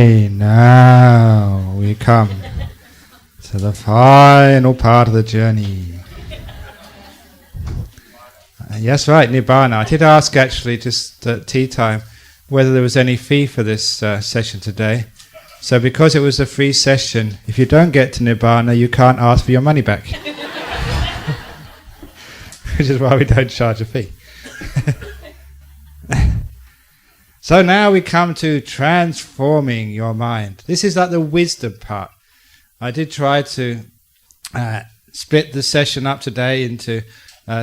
Now we come to the final part of the journey. Yes, right, Nibbana. I did ask actually just at tea time whether there was any fee for this session today. So because it was a free session, if you don't get to Nibbana, you can't ask for your money back. Which is why we don't charge a fee. So now we come to transforming your mind. This is like the wisdom part. I did try to split the session up today into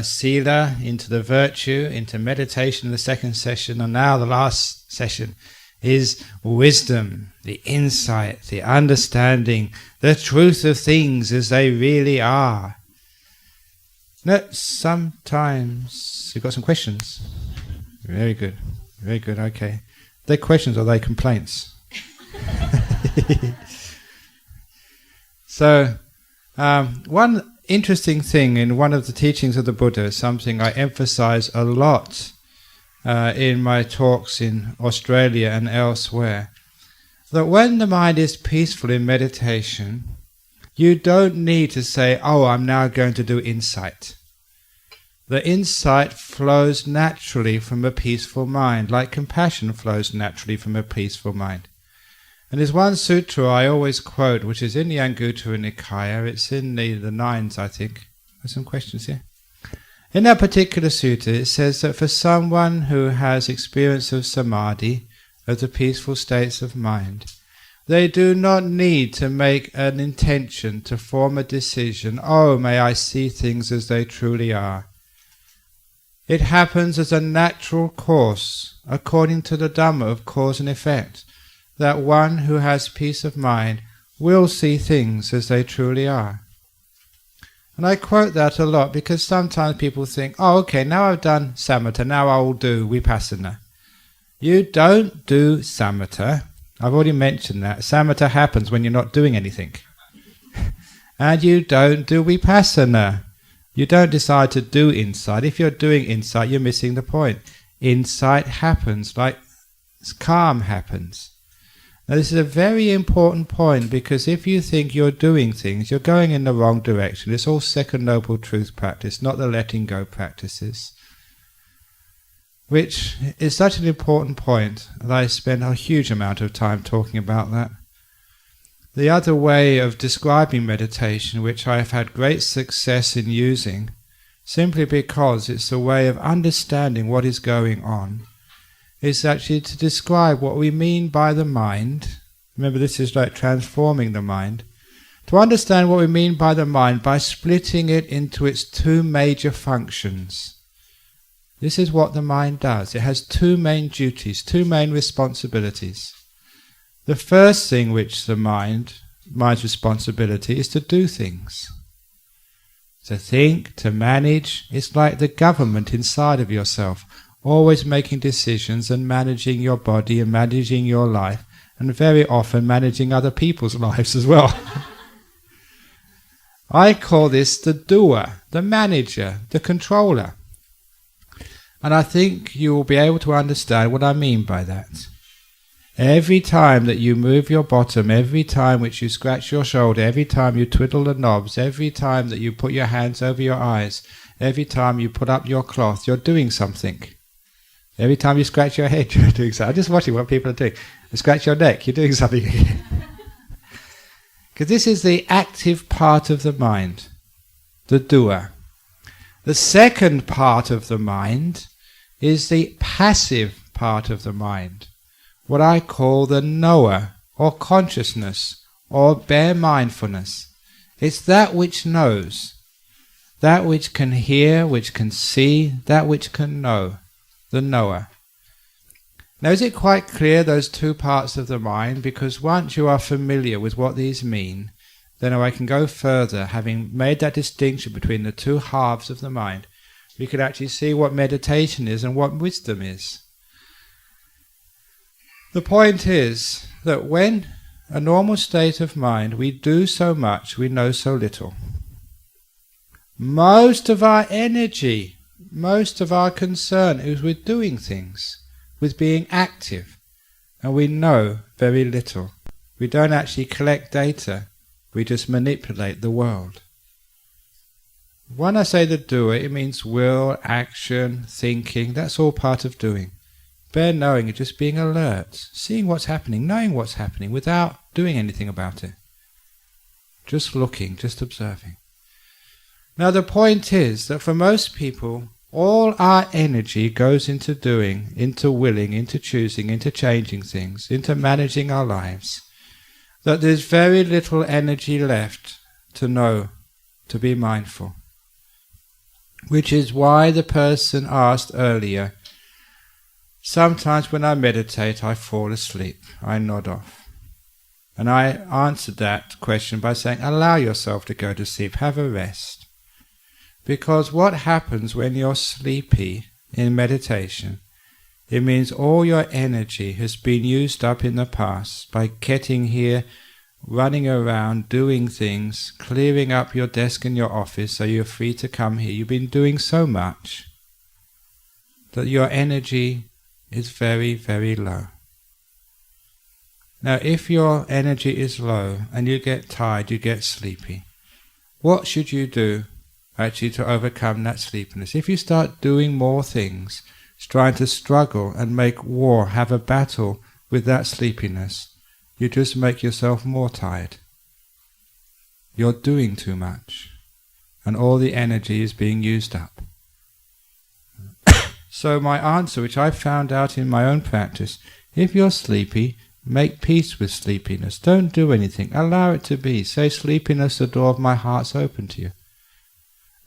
sila, into the virtue, into meditation in the second session, and now the last session is wisdom, the insight, the understanding, the truth of things as they really are. Now, sometimes you've got some questions. Very good. Very good, okay. Are they questions or are they complaints? So, one interesting thing in one of the teachings of the Buddha, something I emphasize a lot in my talks in Australia and elsewhere, that when the mind is peaceful in meditation, you don't need to say, oh, I'm now going to do insight. The insight flows naturally from a peaceful mind, like compassion flows naturally from a peaceful mind. And there's one sutra I always quote, which is in the Anguttara Nikaya. It's in the Nines, I think. There's some questions here. In that particular sutta, it says that for someone who has experience of samadhi, of the peaceful states of mind, they do not need to make an intention to form a decision, oh, may I see things as they truly are. It happens as a natural course, according to the Dhamma of cause and effect, that one who has peace of mind will see things as they truly are. And I quote that a lot because sometimes people think, oh, okay, now I've done samatha, now I will do vipassana. You don't do samatha. I've already mentioned that. Samatha happens when you're not doing anything. And you don't do vipassana. You don't decide to do insight. If you're doing insight, you're missing the point. Insight happens like calm happens. Now this is a very important point because if you think you're doing things, you're going in the wrong direction. It's all second noble truth practice, not the letting go practices. Which is such an important point that I spend a huge amount of time talking about that. The other way of describing meditation, which I have had great success in using, simply because it's a way of understanding what is going on, is actually to describe what we mean by the mind. Remember, this is like transforming the mind. To understand what we mean by the mind by splitting it into its two major functions. This is what the mind does. It has two main duties, two main responsibilities. The first thing which the mind's responsibility is to do things. To think, to manage. It's like the government inside of yourself, always making decisions and managing your body and managing your life, and very often managing other people's lives as well. I call this the doer, the manager, the controller. And I think you will be able to understand what I mean by that. Every time that you move your bottom, every time which you scratch your shoulder, every time you twiddle the knobs, every time that you put your hands over your eyes, every time you put up your cloth, you're doing something. Every time you scratch your head, you're doing something. I'm just watching what people are doing. You scratch your neck, you're doing something. Because this is the active part of the mind, the doer. The second part of the mind is the passive part of the mind. What I call the knower, or consciousness, or bare mindfulness. It's that which knows, that which can hear, which can see, that which can know, the knower. Now is it quite clear, those two parts of the mind? Because once you are familiar with what these mean, then I can go further, having made that distinction between the two halves of the mind. We could actually see what meditation is and what wisdom is. The point is that when a normal state of mind, we do so much, we know so little. Most of our energy, most of our concern is with doing things, with being active. And we know very little. We don't actually collect data, we just manipulate the world. When I say the doer, it means will, action, thinking, that's all part of doing. Bare knowing is just being alert, seeing what's happening, knowing what's happening without doing anything about it. Just looking, just observing. Now the point is that for most people, all our energy goes into doing, into willing, into choosing, into changing things, into managing our lives. That there's very little energy left to know, to be mindful. Which is why the person asked earlier, sometimes when I meditate I fall asleep, I nod off. And I answered that question by saying, allow yourself to go to sleep, have a rest. Because what happens when you're sleepy in meditation, it means all your energy has been used up in the past by getting here, running around, doing things, clearing up your desk in your office so you're free to come here. You've been doing so much that your energy is very, very low. Now if your energy is low and you get tired, you get sleepy, what should you do actually to overcome that sleepiness? If you start doing more things, trying to struggle and make war, have a battle with that sleepiness, you just make yourself more tired. You're doing too much, and all the energy is being used up. So my answer, which I found out in my own practice, if you're sleepy, make peace with sleepiness. Don't do anything. Allow it to be. Say, sleepiness, the door of my heart's open to you.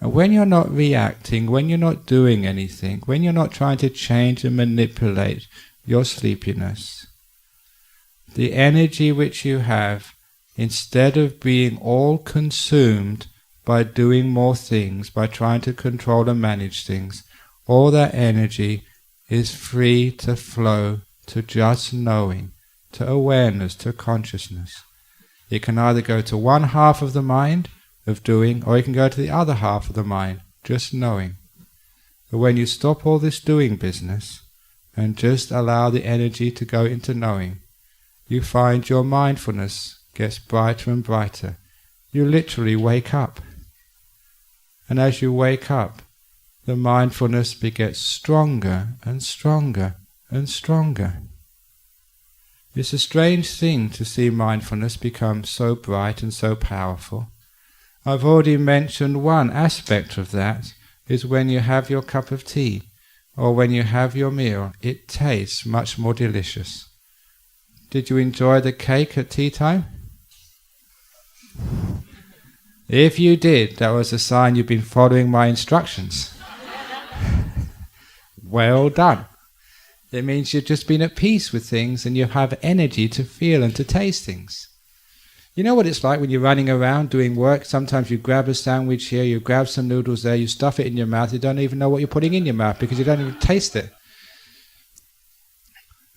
And when you're not reacting, when you're not doing anything, when you're not trying to change and manipulate your sleepiness, the energy which you have, instead of being all consumed by doing more things, by trying to control and manage things, all that energy is free to flow to just knowing, to awareness, to consciousness. It can either go to one half of the mind, of doing, or it can go to the other half of the mind, just knowing. But when you stop all this doing business and just allow the energy to go into knowing, you find your mindfulness gets brighter and brighter. You literally wake up. And as you wake up, the mindfulness begets stronger and stronger and stronger. It's a strange thing to see mindfulness become so bright and so powerful. I've already mentioned one aspect of that is when you have your cup of tea or when you have your meal, it tastes much more delicious. Did you enjoy the cake at tea time? If you did, that was a sign you've been following my instructions. Well done. It means you've just been at peace with things and you have energy to feel and to taste things. You know what it's like when you're running around doing work? Sometimes you grab a sandwich here, you grab some noodles there, you stuff it in your mouth, you don't even know what you're putting in your mouth because you don't even taste it.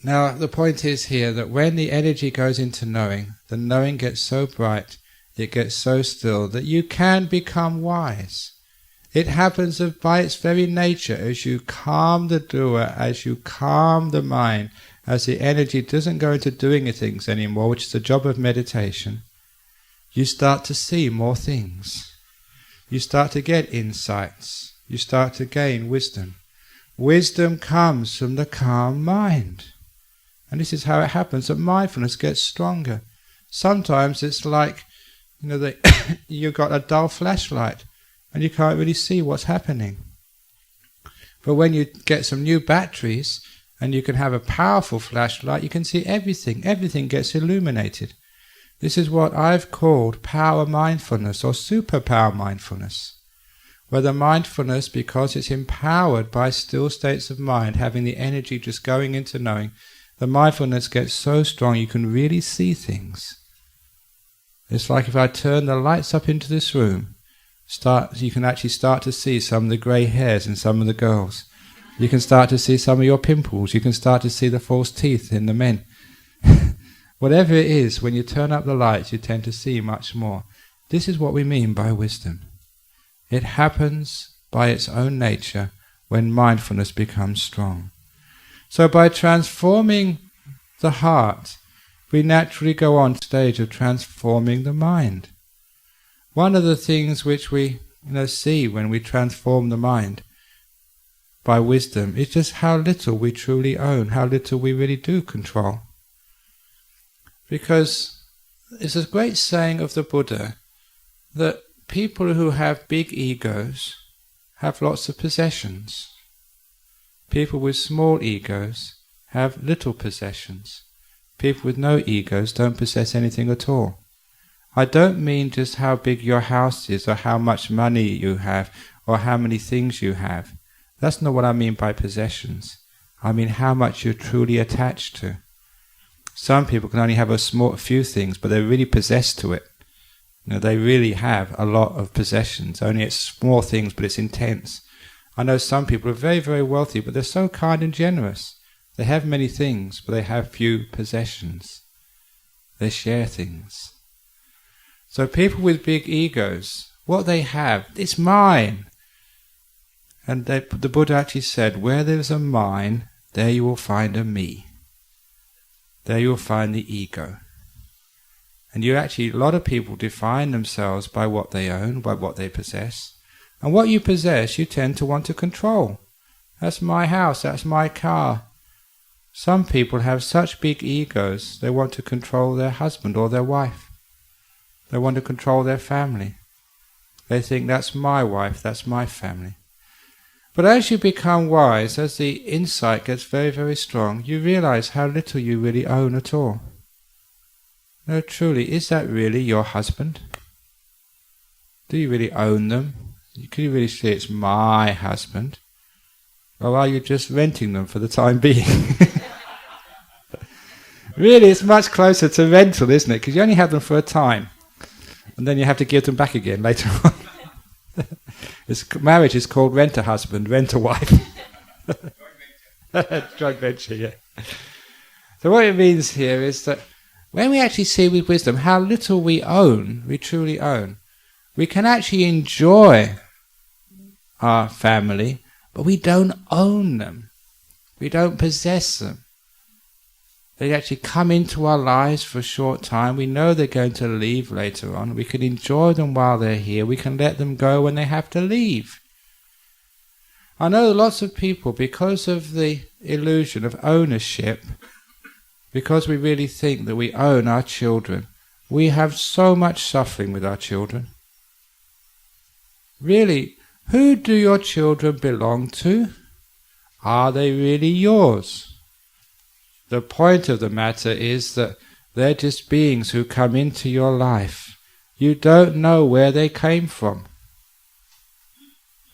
Now, the point is here that when the energy goes into knowing, the knowing gets so bright, it gets so still that you can become wise. It happens by its very nature as you calm the doer, as you calm the mind, as the energy doesn't go into doing things anymore, which is the job of meditation, you start to see more things. You start to get insights. You start to gain wisdom. Wisdom comes from the calm mind. And this is how it happens, that mindfulness gets stronger. Sometimes it's like, you've got a dull flashlight and you can't really see what's happening. But when you get some new batteries and you can have a powerful flashlight, you can see everything. Everything gets illuminated. This is what I've called power mindfulness or superpower mindfulness, where the mindfulness, because it's empowered by still states of mind, having the energy just going into knowing, the mindfulness gets so strong you can really see things. It's like if I turn the lights up into this room, you can actually start to see some of the grey hairs in some of the girls. You can start to see some of your pimples. You can start to see the false teeth in the men. Whatever it is, when you turn up the lights, you tend to see much more. This is what we mean by wisdom. It happens by its own nature when mindfulness becomes strong. So by transforming the heart, we naturally go on to the stage of transforming the mind. One of the things which we see when we transform the mind by wisdom is just how little we truly own, how little we really do control. Because it's a great saying of the Buddha that people who have big egos have lots of possessions. People with small egos have little possessions. People with no egos don't possess anything at all. I don't mean just how big your house is or how much money you have or how many things you have. That's not what I mean by possessions. I mean how much you're truly attached to. Some people can only have a few things, but they're really possessed to it. They really have a lot of possessions. Only it's small things, but it's intense. I know some people are very, very wealthy, but they're so kind and generous. They have many things, but they have few possessions. They share things. So people with big egos, what they have, it's mine. And the Buddha actually said, where there's a mine, there you will find a me. There you will find the ego. And a lot of people define themselves by what they own, by what they possess. And what you possess, you tend to want to control. That's my house, that's my car. Some people have such big egos, they want to control their husband or their wife. They want to control their family. They think, that's my wife, that's my family. But as you become wise, as the insight gets very, very strong, you realize how little you really own at all. No, truly, is that really your husband? Do you really own them? Can you really say it's my husband? Or are you just renting them for the time being? Really, it's much closer to rental, isn't it? Because you only have them for a time. And then you have to give them back again later on. Marriage is called rent-a-husband, rent-a-wife. Joint venture, yeah. So what it means here is that when we actually see with wisdom how little we own, we truly own, we can actually enjoy our family, but we don't own them. We don't possess them. They actually come into our lives for a short time. We know they're going to leave later on. We can enjoy them while they're here. We can let them go when they have to leave. I know lots of people, because of the illusion of ownership, because we really think that we own our children, we have so much suffering with our children. Really, who do your children belong to? Are they really yours? The point of the matter is that they're just beings who come into your life. You don't know where they came from.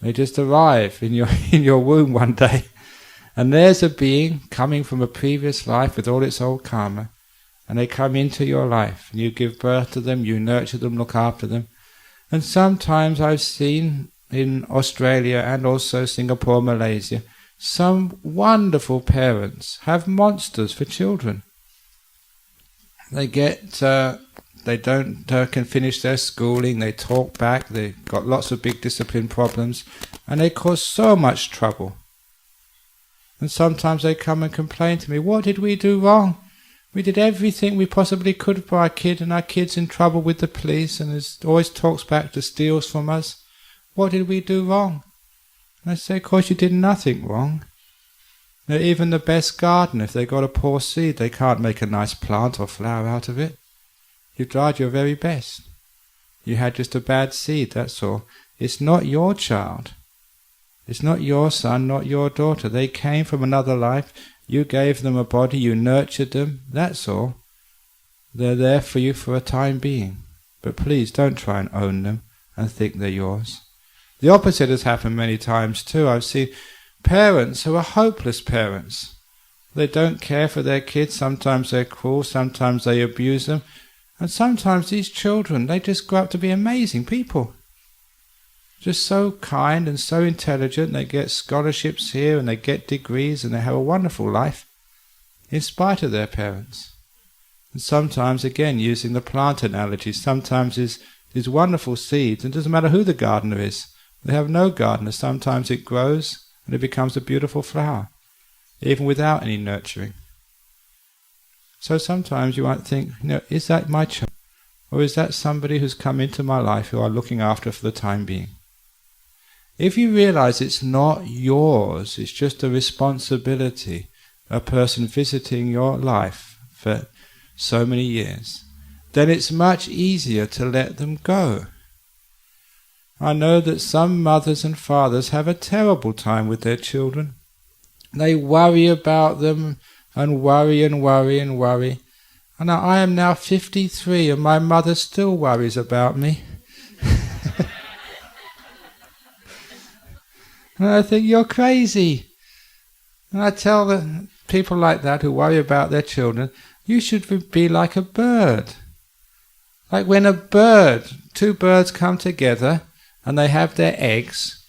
They just arrive in your womb one day, and there's a being coming from a previous life with all its old karma, and they come into your life, and you give birth to them, you nurture them, look after them. And sometimes I've seen in Australia and also Singapore, Malaysia, some wonderful parents have monsters for children. They can finish their schooling, they talk back, they've got lots of big discipline problems, and they cause so much trouble. And sometimes they come and complain to me, what did we do wrong? We did everything we possibly could for our kid, and our kid's in trouble with the police, and always talks back to steals from us. What did we do wrong? And I say, of course you did nothing wrong. Now, even the best garden, if they got a poor seed, they can't make a nice plant or flower out of it. You tried your very best. You had just a bad seed, that's all. It's not your child. It's not your son, not your daughter. They came from another life. You gave them a body, you nurtured them, that's all. They're there for you for a time being. But please don't try and own them and think they're yours. The opposite has happened many times too. I've seen parents who are hopeless parents. They don't care for their kids. Sometimes they're cruel, sometimes they abuse them. And sometimes these children, they just grow up to be amazing people. Just so kind and so intelligent. They get scholarships here and they get degrees and they have a wonderful life in spite of their parents. And sometimes, again, using the plant analogy, sometimes these wonderful seeds, and it doesn't matter who the gardener is. They have no gardener. Sometimes it grows and it becomes a beautiful flower, even without any nurturing. So sometimes you might think, is that my child? Or is that somebody who's come into my life who I'm looking after for the time being? If you realize it's not yours, it's just a responsibility, a person visiting your life for so many years, then it's much easier to let them go. I know that some mothers and fathers have a terrible time with their children. They worry about them and worry and worry and worry. And I am now 53 and my mother still worries about me. And I think, you're crazy. And I tell the people like that who worry about their children, you should be like a bird. Like when two birds come together and they have their eggs,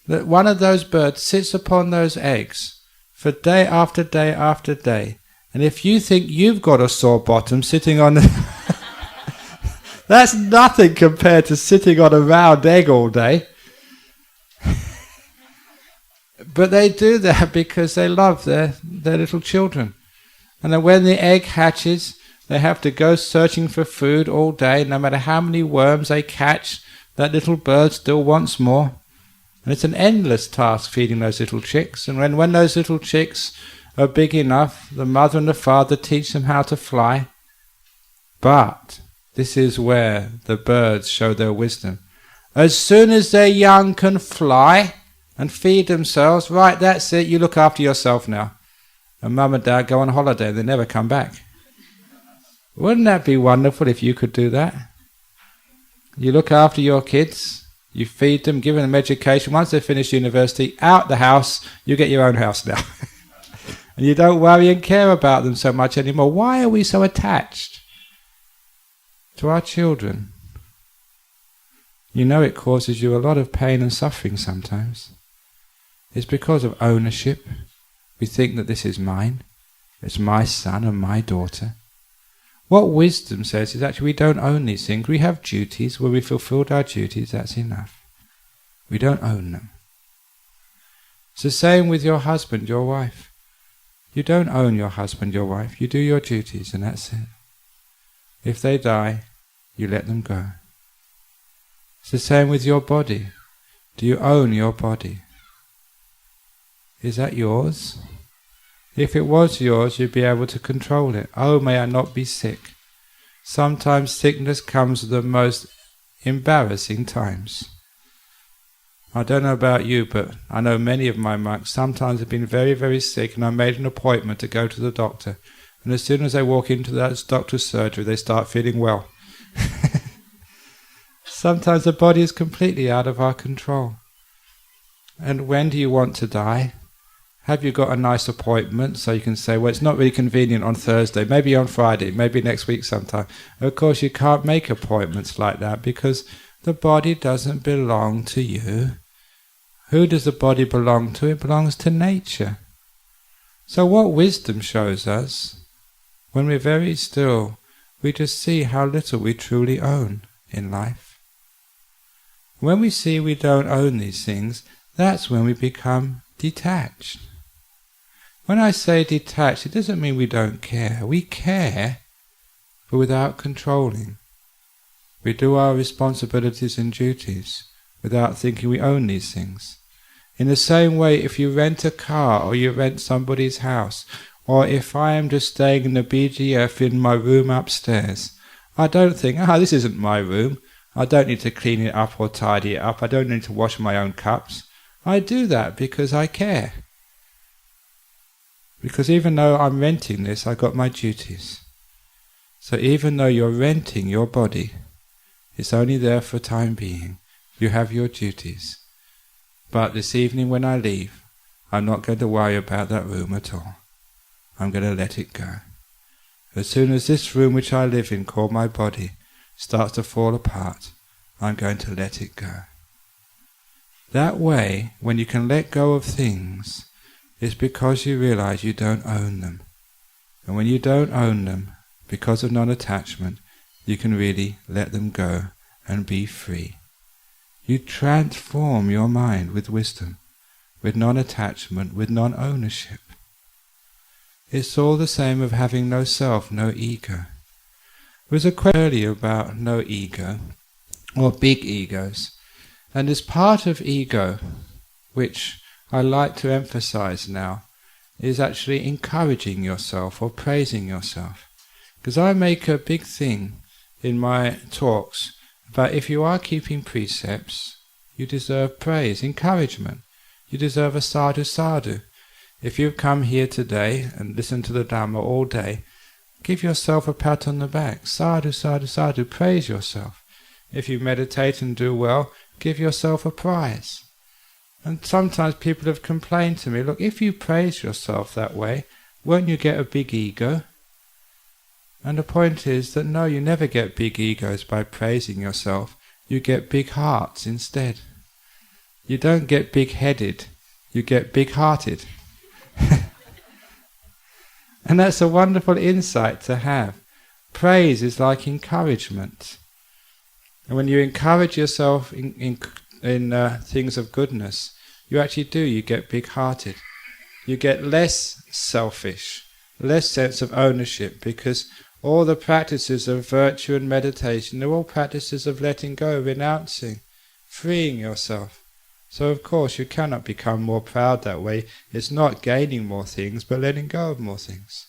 that one of those birds sits upon those eggs for day after day after day. And if you think you've got a sore bottom sitting on that's nothing compared to sitting on a round egg all day. But they do that because they love their little children. And then when the egg hatches, they have to go searching for food all day. No matter how many worms they catch, that little bird still wants more. And it's an endless task feeding those little chicks. And when those little chicks are big enough, the mother and the father teach them how to fly. But this is where the birds show their wisdom. As soon as their young can fly and feed themselves, right, that's it, you look after yourself now. And mum and dad go on holiday, they never come back. Wouldn't that be wonderful if you could do that? You look after your kids, you feed them, give them education. Once they finish university, out the house, you get your own house now. And you don't worry and care about them so much anymore. Why are we so attached to our children? You know it causes you a lot of pain and suffering sometimes. It's because of ownership. We think that this is mine. It's my son and my daughter. What wisdom says is actually we don't own these things. We have duties. Where we fulfilled our duties, that's enough. We don't own them. It's the same with your husband, your wife. You don't own your husband, your wife. You do your duties and that's it. If they die, you let them go. It's the same with your body. Do you own your body? Is that yours? If it was yours, you'd be able to control it. Oh, may I not be sick. Sometimes sickness comes at the most embarrassing times. I don't know about you, but I know many of my monks sometimes have been very, very sick, and I made an appointment to go to the doctor. And as soon as they walk into that doctor's surgery, they start feeling well. Sometimes the body is completely out of our control. And when do you want to die? Have you got a nice appointment so you can say, well, it's not really convenient on Thursday, maybe on Friday, maybe next week sometime. Of course, you can't make appointments like that because the body doesn't belong to you. Who does the body belong to? It belongs to nature. So what wisdom shows us, when we're very still, we just see how little we truly own in life. When we see we don't own these things, that's when we become detached. When I say detached, it doesn't mean we don't care. We care, but without controlling. We do our responsibilities and duties without thinking we own these things. In the same way, if you rent a car or you rent somebody's house, or if I am just staying in the BGF in my room upstairs, I don't think, this isn't my room. I don't need to clean it up or tidy it up. I don't need to wash my own cups. I do that because I care. Because even though I'm renting this, I've got my duties. So even though you're renting your body, it's only there for time being. You have your duties. But this evening when I leave, I'm not going to worry about that room at all. I'm going to let it go. As soon as this room which I live in, called my body, starts to fall apart, I'm going to let it go. That way, when you can let go of things, it's because you realize you don't own them. And when you don't own them, because of non-attachment, you can really let them go and be free. You transform your mind with wisdom, with non-attachment, with non-ownership. It's all the same of having no self, no ego. There was a question earlier about no ego, or big egos. And as part of ego, which I like to emphasize now, is actually encouraging yourself or praising yourself. Because I make a big thing in my talks about if you are keeping precepts, you deserve praise, encouragement. You deserve a sadhu sadhu. If you've come here today and listened to the Dhamma all day, give yourself a pat on the back. Sadhu, sadhu, sadhu. Praise yourself. If you meditate and do well, give yourself a prize. And sometimes people have complained to me, look, if you praise yourself that way, won't you get a big ego? And the point is that no, you never get big egos by praising yourself. You get big hearts instead. You don't get big-headed, you get big-hearted. And that's a wonderful insight to have. Praise is like encouragement. And when you encourage yourself in things of goodness, you actually do, you get big-hearted. You get less selfish, less sense of ownership, because all the practices of virtue and meditation, they're all practices of letting go, renouncing, freeing yourself. So of course you cannot become more proud that way. It's not gaining more things, but letting go of more things.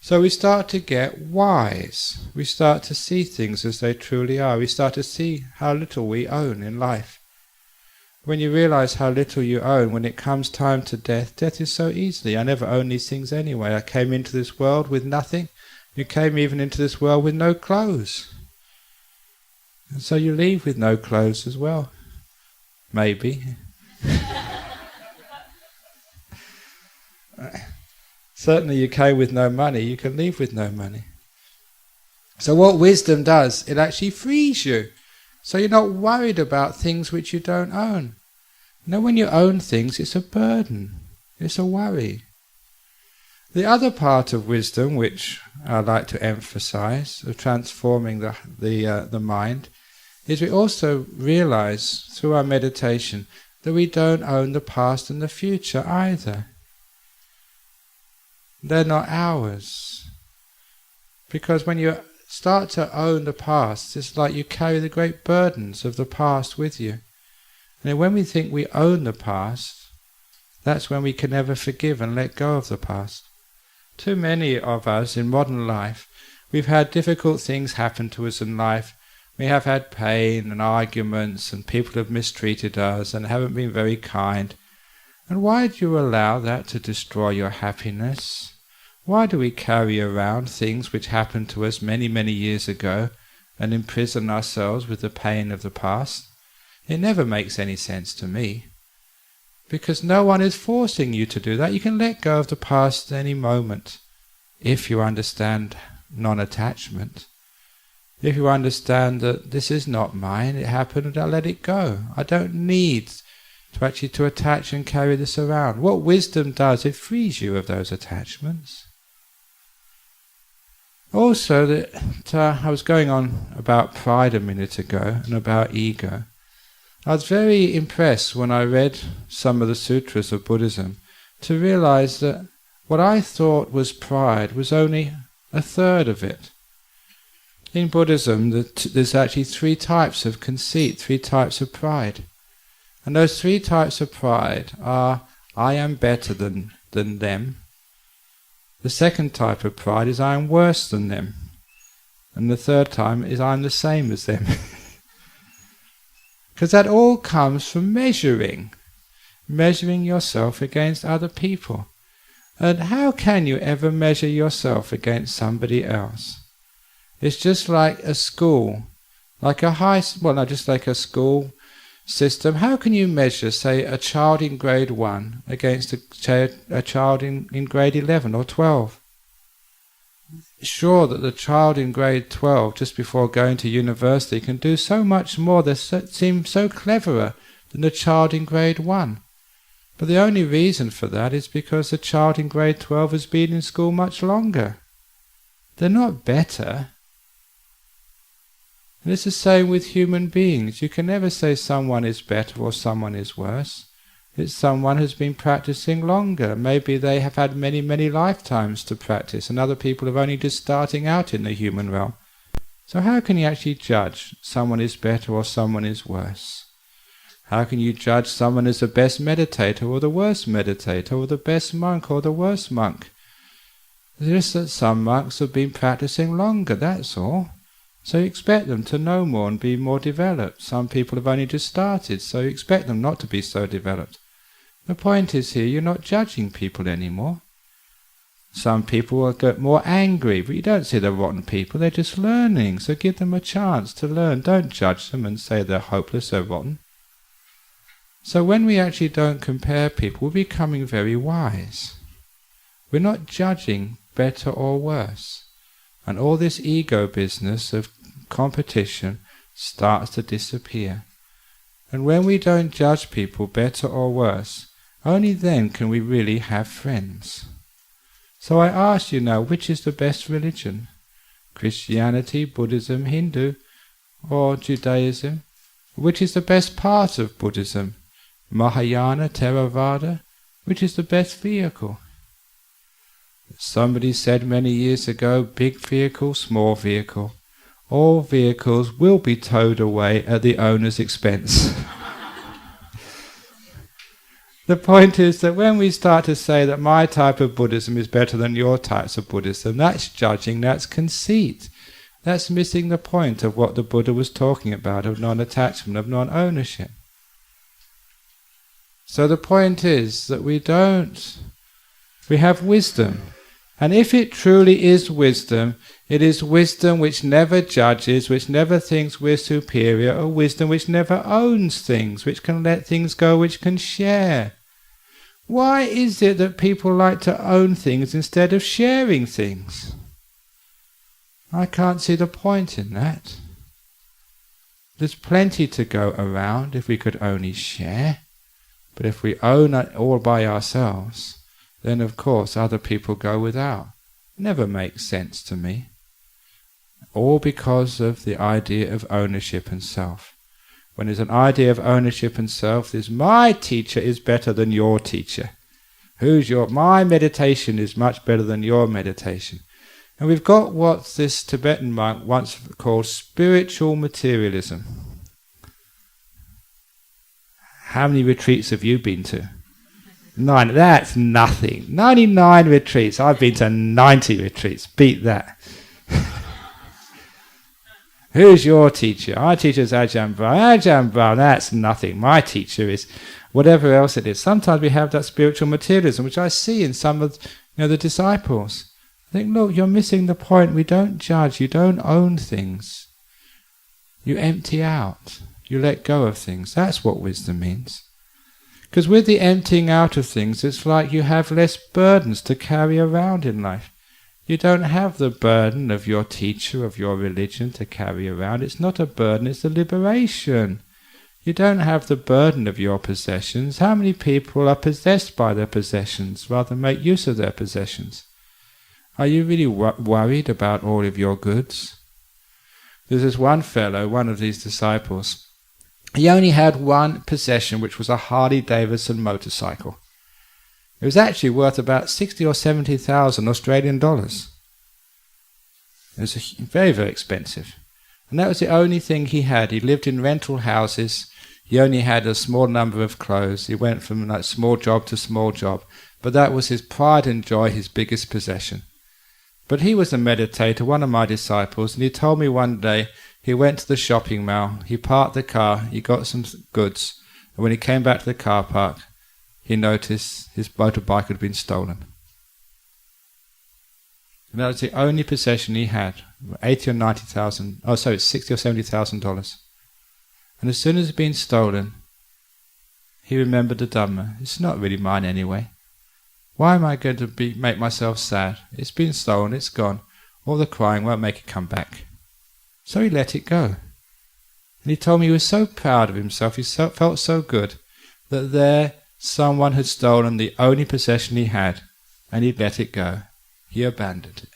So we start to get wise. We start to see things as they truly are. We start to see how little we own in life. When you realize how little you own, when it comes time to death, death is so easily. I never owned these things anyway. I came into this world with nothing. You came even into this world with no clothes. And so you leave with no clothes as well. Maybe. Certainly you came with no money, you can leave with no money. So what wisdom does, it actually frees you. So you're not worried about things which you don't own. Now when you own things, it's a burden, it's a worry. The other part of wisdom, which I like to emphasize, of transforming the mind, is we also realize through our meditation that we don't own the past and the future either. They're not ours. Because when you start to own the past, it's like you carry the great burdens of the past with you. And when we think we own the past, that's when we can never forgive and let go of the past. Too many of us in modern life, we've had difficult things happen to us in life. We have had pain and arguments, and people have mistreated us and haven't been very kind. And why do you allow that to destroy your happiness? Why do we carry around things which happened to us many, many years ago and imprison ourselves with the pain of the past? It never makes any sense to me. Because no one is forcing you to do that. You can let go of the past at any moment if you understand non-attachment. If you understand that this is not mine, it happened and I'll let it go. I don't need to attach and carry this around. What wisdom does, it frees you of those attachments. Also, I was going on about pride a minute ago and about ego. I was very impressed when I read some of the sutras of Buddhism to realize that what I thought was pride was only a third of it. In Buddhism, there's actually 3 types of conceit, 3 types of pride. And those 3 types of pride are, I am better than them. The second type of pride is, I am worse than them. And the third time is, I am the same as them. Because that all comes from measuring yourself against other people. And how can you ever measure yourself against somebody else? It's just like a school, just like a school system. How can you measure, say, a child in grade 1 against a child in grade 11 or 12? Sure that the child in grade 12, just before going to university, can do so much more, they seem so cleverer than the child in grade 1. But the only reason for that is because the child in grade 12 has been in school much longer. They're not better. And it's the same with human beings. You can never say someone is better or someone is worse. It's someone who's been practicing longer. Maybe they have had many, many lifetimes to practice, and other people are only just starting out in the human realm. So how can you actually judge someone is better or someone is worse? How can you judge someone as the best meditator or the worst meditator, or the best monk or the worst monk? It's just that some monks have been practicing longer, that's all. So you expect them to know more and be more developed. Some people have only just started, so you expect them not to be so developed. The point is here, you're not judging people anymore. Some people will get more angry, but you don't say they're rotten people, they're just learning. So give them a chance to learn. Don't judge them and say they're hopeless, they're rotten. So when we actually don't compare people, we're becoming very wise. We're not judging better or worse. And all this ego business of competition starts to disappear. And when we don't judge people better or worse, only then can we really have friends. So I ask you now, which is the best religion? Christianity, Buddhism, Hindu, or Judaism? Which is the best part of Buddhism? Mahayana, Theravada? Which is the best vehicle? Somebody said many years ago, big vehicle, small vehicle. All vehicles will be towed away at the owner's expense. The point is that when we start to say that my type of Buddhism is better than your types of Buddhism, that's judging, that's conceit. That's missing the point of what the Buddha was talking about, of non-attachment, of non-ownership. So the point is that we have wisdom. And if it truly is wisdom, it is wisdom which never judges, which never thinks we're superior, or wisdom which never owns things, which can let things go, which can share. Why is it that people like to own things instead of sharing things? I can't see the point in that. There's plenty to go around if we could only share. But if we own it all by ourselves, then of course other people go without. Never makes sense to me. All because of the idea of ownership and self. When there's an idea of ownership and self, there's my teacher is better than your teacher. My meditation is much better than your meditation. And we've got what this Tibetan monk once called spiritual materialism. How many retreats have you been to? 9. That's nothing. 99 retreats. I've been to 90 retreats. Beat that. Who's your teacher? Our teacher is Ajahn Brahm. Ajahn Brahm, that's nothing. My teacher is whatever else it is. Sometimes we have that spiritual materialism, which I see in some of the disciples. I think, look, you're missing the point. We don't judge. You don't own things. You empty out. You let go of things. That's what wisdom means. Because with the emptying out of things, it's like you have less burdens to carry around in life. You don't have the burden of your teacher, of your religion to carry around. It's not a burden, it's a liberation. You don't have the burden of your possessions. How many people are possessed by their possessions rather than make use of their possessions? Are you really worried about all of your goods? There's this one fellow, one of these disciples. He only had one possession, which was a Harley-Davidson motorcycle. It was actually worth about 60 or 70,000 Australian dollars. It was very, very expensive. And that was the only thing he had. He lived in rental houses. He only had a small number of clothes. He went from small job to small job. But that was his pride and joy, his biggest possession. But he was a meditator, one of my disciples, and he told me one day he went to the shopping mall, he parked the car, he got some goods, and when he came back to the car park, he noticed his motorbike had been stolen. And that was the only possession he had, $60 or $70,000. And as soon as it had been stolen, he remembered the Dhamma. It's not really mine anyway. Why am I going to make myself sad? It's been stolen, it's gone. All the crying won't make it come back. So he let it go. And he told me he was so proud of himself, he felt so good, that someone had stolen the only possession he had, and he'd let it go. He abandoned it.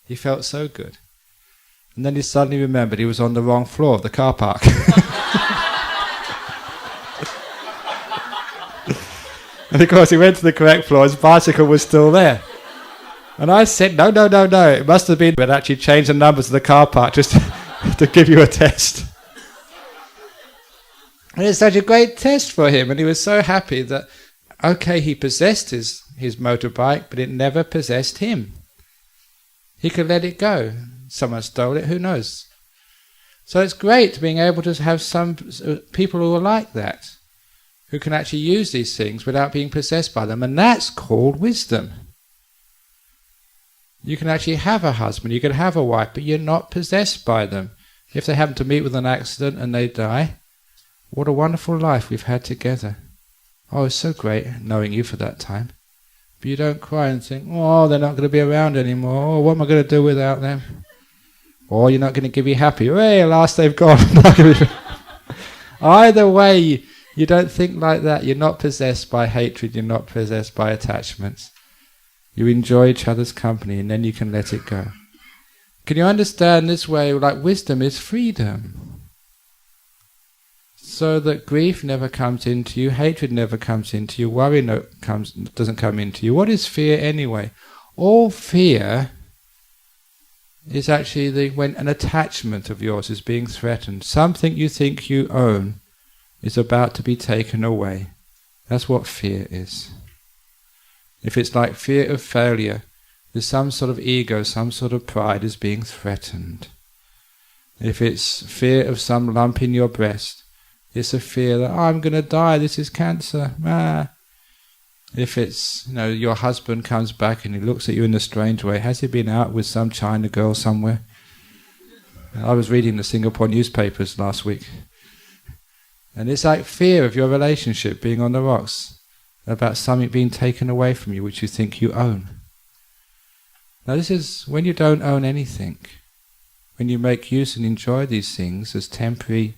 He felt so good. And then he suddenly remembered he was on the wrong floor of the car park. And of course he went to the correct floor, his bicycle was still there. And I said, no, it must have been, but actually changed the numbers of the car park just to give you a test. And it's such a great test for him, and he was so happy that, okay, he possessed his motorbike, but it never possessed him. He could let it go. Someone stole it, who knows? So it's great being able to have some people who are like that, who can actually use these things without being possessed by them, and that's called wisdom. You can actually have a husband, you can have a wife, but you're not possessed by them. If they happen to meet with an accident and they die, what a wonderful life we've had together. Oh, it's so great knowing you for that time. But you don't cry and think, oh, they're not going to be around anymore. Oh, what am I going to do without them? Or you're not going to be happy. Hey, at last they've gone. Either way, you don't think like that. You're not possessed by hatred. You're not possessed by attachments. You enjoy each other's company, and then you can let it go. Can you understand this way? Like wisdom is freedom. So that grief never comes into you, hatred never comes into you, worry doesn't come into you. What is fear anyway? All fear is actually when an attachment of yours is being threatened. Something you think you own is about to be taken away. That's what fear is. If it's like fear of failure, there's some sort of ego, some sort of pride is being threatened. If it's fear of some lump in your breast, it's a fear that, oh, I'm going to die, this is cancer. If it's, your husband comes back and he looks at you in a strange way, has he been out with some China girl somewhere? I was reading the Singapore newspapers last week. And it's like fear of your relationship being on the rocks, about something being taken away from you which you think you own. Now this is when you don't own anything, when you make use and enjoy these things as temporary,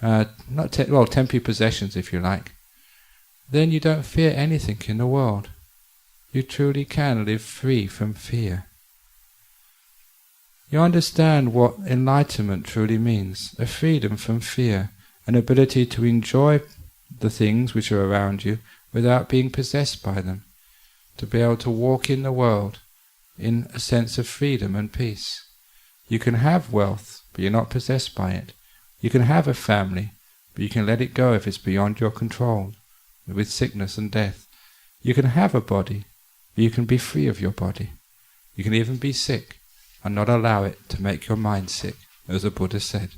temporary possessions if you like, then you don't fear anything in the world. You truly can live free from fear. You understand what enlightenment truly means, a freedom from fear, an ability to enjoy the things which are around you without being possessed by them, to be able to walk in the world in a sense of freedom and peace. You can have wealth, but you're not possessed by it. You can have a family, but you can let it go if it's beyond your control, with sickness and death. You can have a body, but you can be free of your body. You can even be sick and not allow it to make your mind sick, as the Buddha said.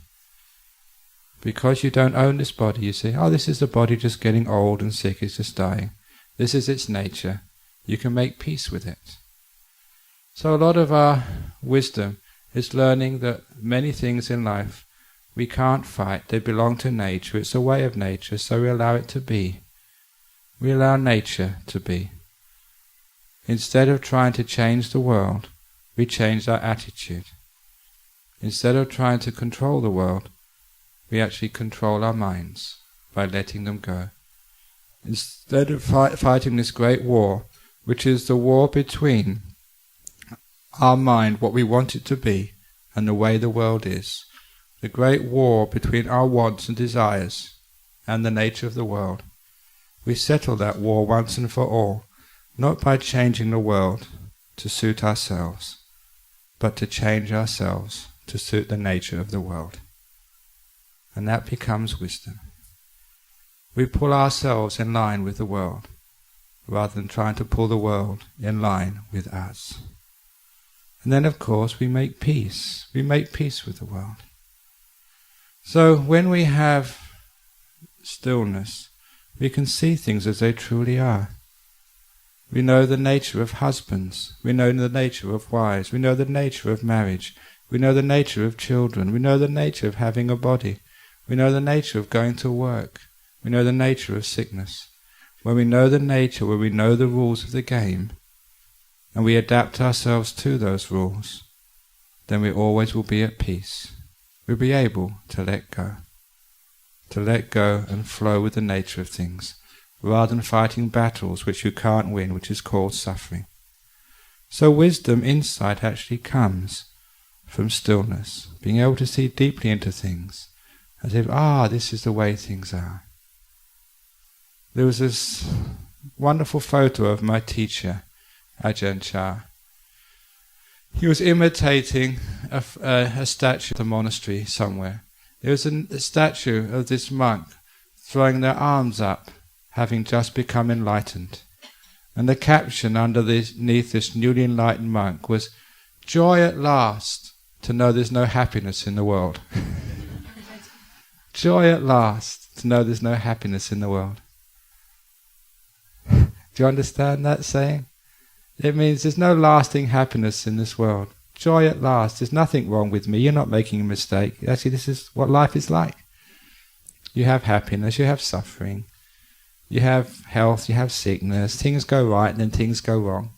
Because you don't own this body, you say, oh, this is the body just getting old and sick, it's just dying. This is its nature. You can make peace with it. So a lot of our wisdom is learning that many things in life we can't fight, they belong to nature, it's a way of nature, so we allow it to be. We allow nature to be. Instead of trying to change the world, we change our attitude. Instead of trying to control the world, we actually control our minds by letting them go. Instead of fighting this great war, which is the war between our mind, what we want it to be, and the way the world is, the great war between our wants and desires and the nature of the world, we settle that war once and for all, not by changing the world to suit ourselves, but to change ourselves to suit the nature of the world. And that becomes wisdom. We pull ourselves in line with the world, rather than trying to pull the world in line with us. And then, of course, we make peace. We make peace with the world. So when we have stillness, we can see things as they truly are. We know the nature of husbands. We know the nature of wives. We know the nature of marriage. We know the nature of children. We know the nature of having a body. We know the nature of going to work. We know the nature of sickness. When we know the nature, when we know the rules of the game, and we adapt ourselves to those rules, then we always will be at peace. We'll be able to let go and flow with the nature of things, rather than fighting battles which you can't win, which is called suffering. So wisdom, insight, actually comes from stillness, being able to see deeply into things, as if, this is the way things are. There was this wonderful photo of my teacher, Ajahn Chah. He was imitating a statue at the monastery somewhere. There was a statue of this monk throwing their arms up, having just become enlightened. And the caption underneath this newly enlightened monk was, "Joy at last to know there's no happiness in the world." Joy at last to know there's no happiness in the world. Do you understand that saying? It means there's no lasting happiness in this world. Joy at last. There's nothing wrong with me. You're not making a mistake. Actually, this is what life is like. You have happiness, you have suffering, you have health, you have sickness. Things go right and then things go wrong.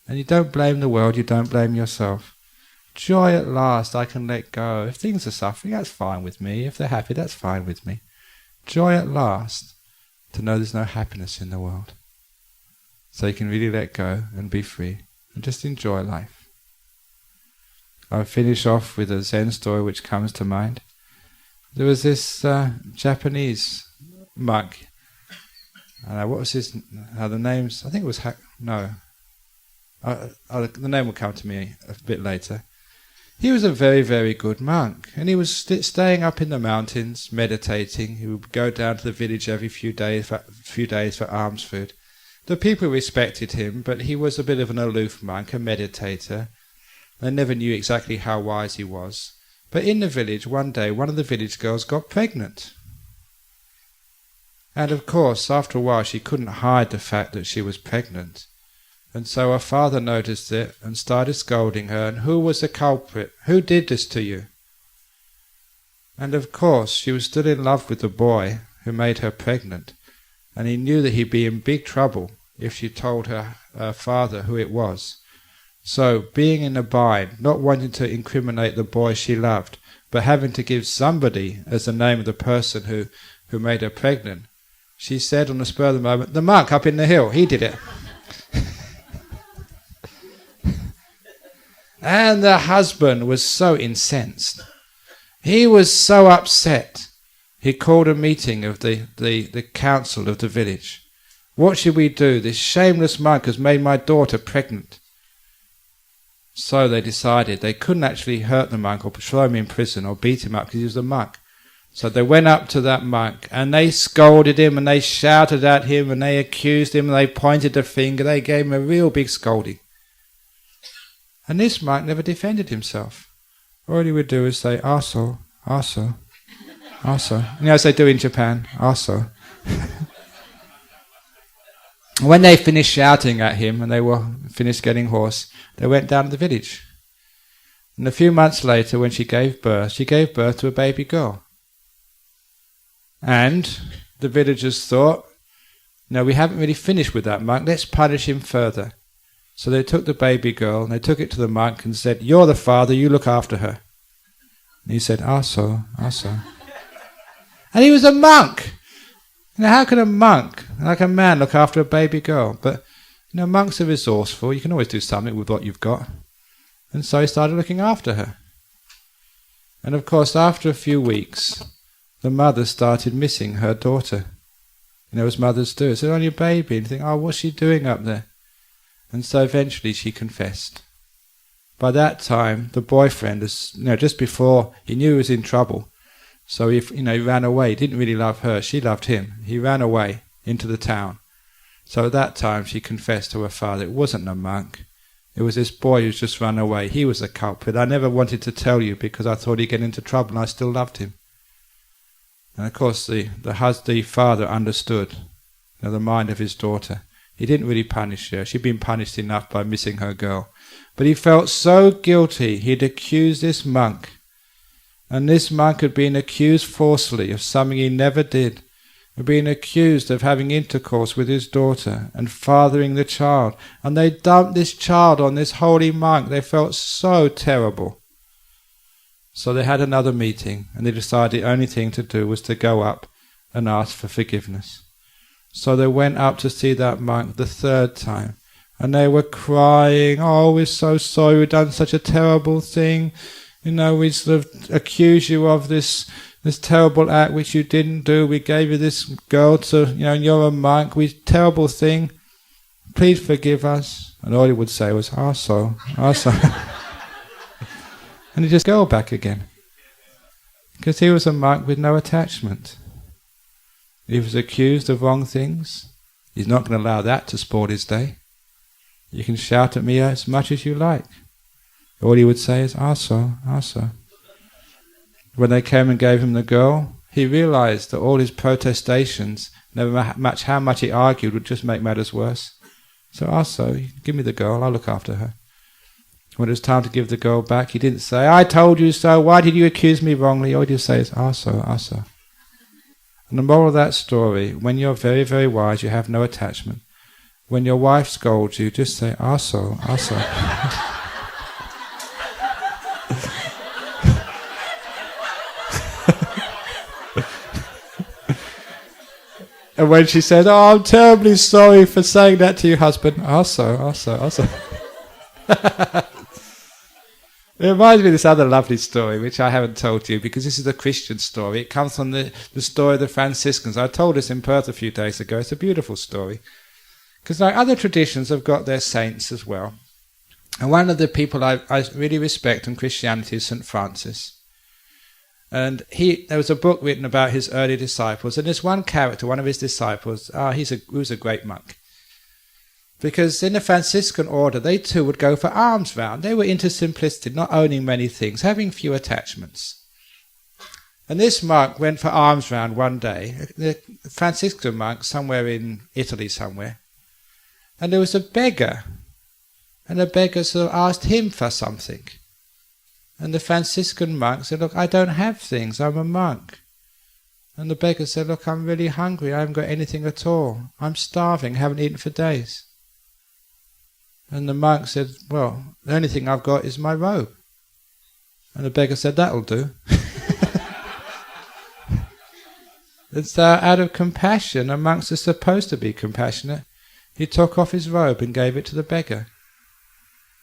And you don't blame the world, you don't blame yourself. Joy at last, I can let go. If things are suffering, that's fine with me. If they're happy, that's fine with me. Joy at last, to know there's no happiness in the world. So you can really let go and be free and just enjoy life. I'll finish off with a Zen story which comes to mind. There was this Japanese monk. What was his? The names? I think it was the name will come to me a bit later. He was a very, very good monk, and he was staying up in the mountains, meditating. He would go down to the village every few days for alms food. The people respected him, but he was a bit of an aloof monk, a meditator. They never knew exactly how wise he was. But in the village, one day, one of the village girls got pregnant. And of course, after a while, she couldn't hide the fact that she was pregnant. And so her father noticed it and started scolding her. And who was the culprit? Who did this to you? And of course, she was still in love with the boy who made her pregnant. And he knew that he'd be in big trouble if she told her father who it was. So, being in a bind, not wanting to incriminate the boy she loved, but having to give somebody as the name of the person who made her pregnant, she said on the spur of the moment, "The monk up in the hill, he did it." And the husband was so incensed. He was so upset. He called a meeting of the council of the village. What should we do? This shameless monk has made my daughter pregnant. So they decided they couldn't actually hurt the monk or throw him in prison or beat him up because he was a monk. So they went up to that monk and they scolded him and they shouted at him and they accused him and they pointed the finger. They gave him a real big scolding. And this monk never defended himself. All he would do is say, "Aso, aso, aso." You know, as they do in Japan, "Aso." When they finished shouting at him and they were finished getting hoarse, they went down to the village. And a few months later, when she gave birth to a baby girl. And the villagers thought, "No, we haven't really finished with that monk, let's punish him further." So they took the baby girl and they took it to the monk and said, "You're the father, you look after her." And he said, "Aso, aso." And he was a monk! Now, how can a monk, like a man, look after a baby girl? But, monks are resourceful. You can always do something with what you've got. And so he started looking after her. And of course, after a few weeks, the mother started missing her daughter. As mothers do. It's only a baby. And you think, "Oh, what's she doing up there?" And so eventually she confessed. By that time, the boyfriend, just before he knew he was in trouble, so he ran away. He didn't really love her. She loved him. He ran away into the town. So at that time she confessed to her father. It wasn't a monk. It was this boy who's just run away. He was the culprit. I never wanted to tell you because I thought he'd get into trouble and I still loved him. And of course the father understood the mind of his daughter. He didn't really punish her. She'd been punished enough by missing her girl. But he felt so guilty. He'd accused this monk. And this monk had been accused falsely of something he never did. Had been accused of having intercourse with his daughter and fathering the child. And they dumped this child on this holy monk. They felt so terrible. So they had another meeting and they decided the only thing to do was to go up and ask for forgiveness. So they went up to see that monk the third time. And they were crying, "Oh, we're so sorry, we've done such a terrible thing. We sort of accuse you of this this terrible act which you didn't do. We gave you this girl to, and you're a monk. Terrible thing. Please forgive us. And all he would say was, so. And he'd just go back again. Because he was a monk with no attachment. He was accused of wrong things. He's not going to allow that to spoil his day. You can shout at me as much as you like. All he would say is, so. When they came and gave him the girl, he realized that all his protestations, no matter how much he argued, would just make matters worse. So, give me the girl, I'll look after her. When it was time to give the girl back, he didn't say, I told you so, why did you accuse me wrongly? All he would say is, so. And the moral of that story, when you're very, very wise, you have no attachment. When your wife scolds you, just say, so. And when she says, I'm terribly sorry for saying that to your husband, so. It reminds me of this other lovely story, which I haven't told you, because this is a Christian story. It comes from the story of the Franciscans. I told this in Perth a few days ago. It's a beautiful story. Because like other traditions have got their saints as well. And one of the people I really respect in Christianity is St. Francis. And there was a book written about his early disciples, and this one character, one of his disciples, he was a great monk. Because in the Franciscan order, they too would go for alms round. They were into simplicity, not owning many things, having few attachments. And this monk went for alms round one day, the Franciscan monk, somewhere in Italy somewhere. And there was a beggar, and the beggar sort of asked him for something. And the Franciscan monk said, look, I don't have things, I'm a monk. And the beggar said, look, I'm really hungry, I haven't got anything at all. I'm starving, haven't eaten for days. And the monk said, well, the only thing I've got is my robe. And the beggar said, that'll do. And so out of compassion, and monks are supposed to be compassionate, he took off his robe and gave it to the beggar.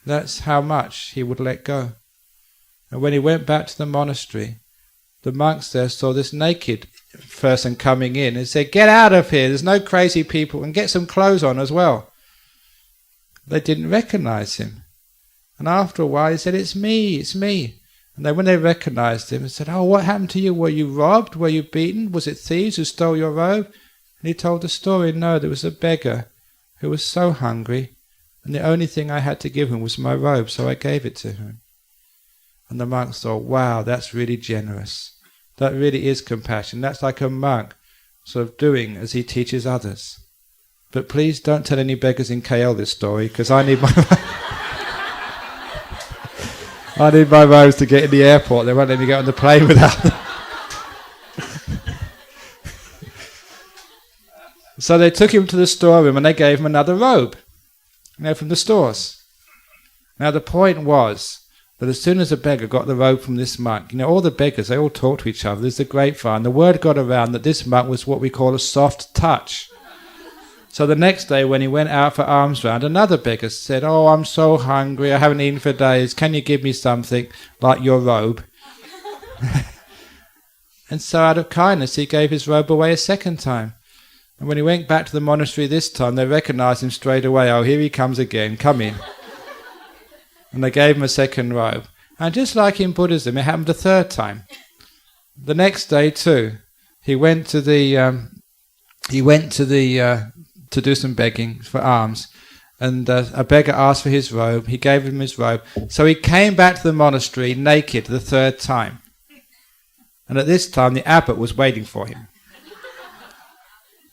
That's how much he would let go. And when he went back to the monastery, the monks there saw this naked person coming in and said, get out of here, there's no crazy people, and get some clothes on as well. They didn't recognize him. And after a while he said, it's me. And then when they recognized him, they said, what happened to you? Were you robbed? Were you beaten? Was it thieves who stole your robe? And he told the story, no, there was a beggar who was so hungry, and the only thing I had to give him was my robe, so I gave it to him. And the monks thought, wow, that's really generous. That really is compassion. That's like a monk sort of doing as he teaches others. But please don't tell any beggars in KL this story, because I need my robes to get in the airport. They won't let me get on the plane without them. So they took him to the storeroom and they gave him another robe, from the stores. Now the point was that as soon as a beggar got the robe from this monk, all the beggars, they all talked to each other. There's the grapevine. The word got around that this monk was what we call a soft touch. So the next day when he went out for alms round, another beggar said, I'm so hungry, I haven't eaten for days, can you give me something like your robe? And so out of kindness he gave his robe away a second time. And when he went back to the monastery this time, they recognized him straight away. Here he comes again, come in. And they gave him a second robe. And just like in Buddhism, it happened a third time. The next day too, he went to do some begging for alms, and a beggar asked for his robe. He gave him his robe. So he came back to the monastery naked the third time. And at this time, the abbot was waiting for him.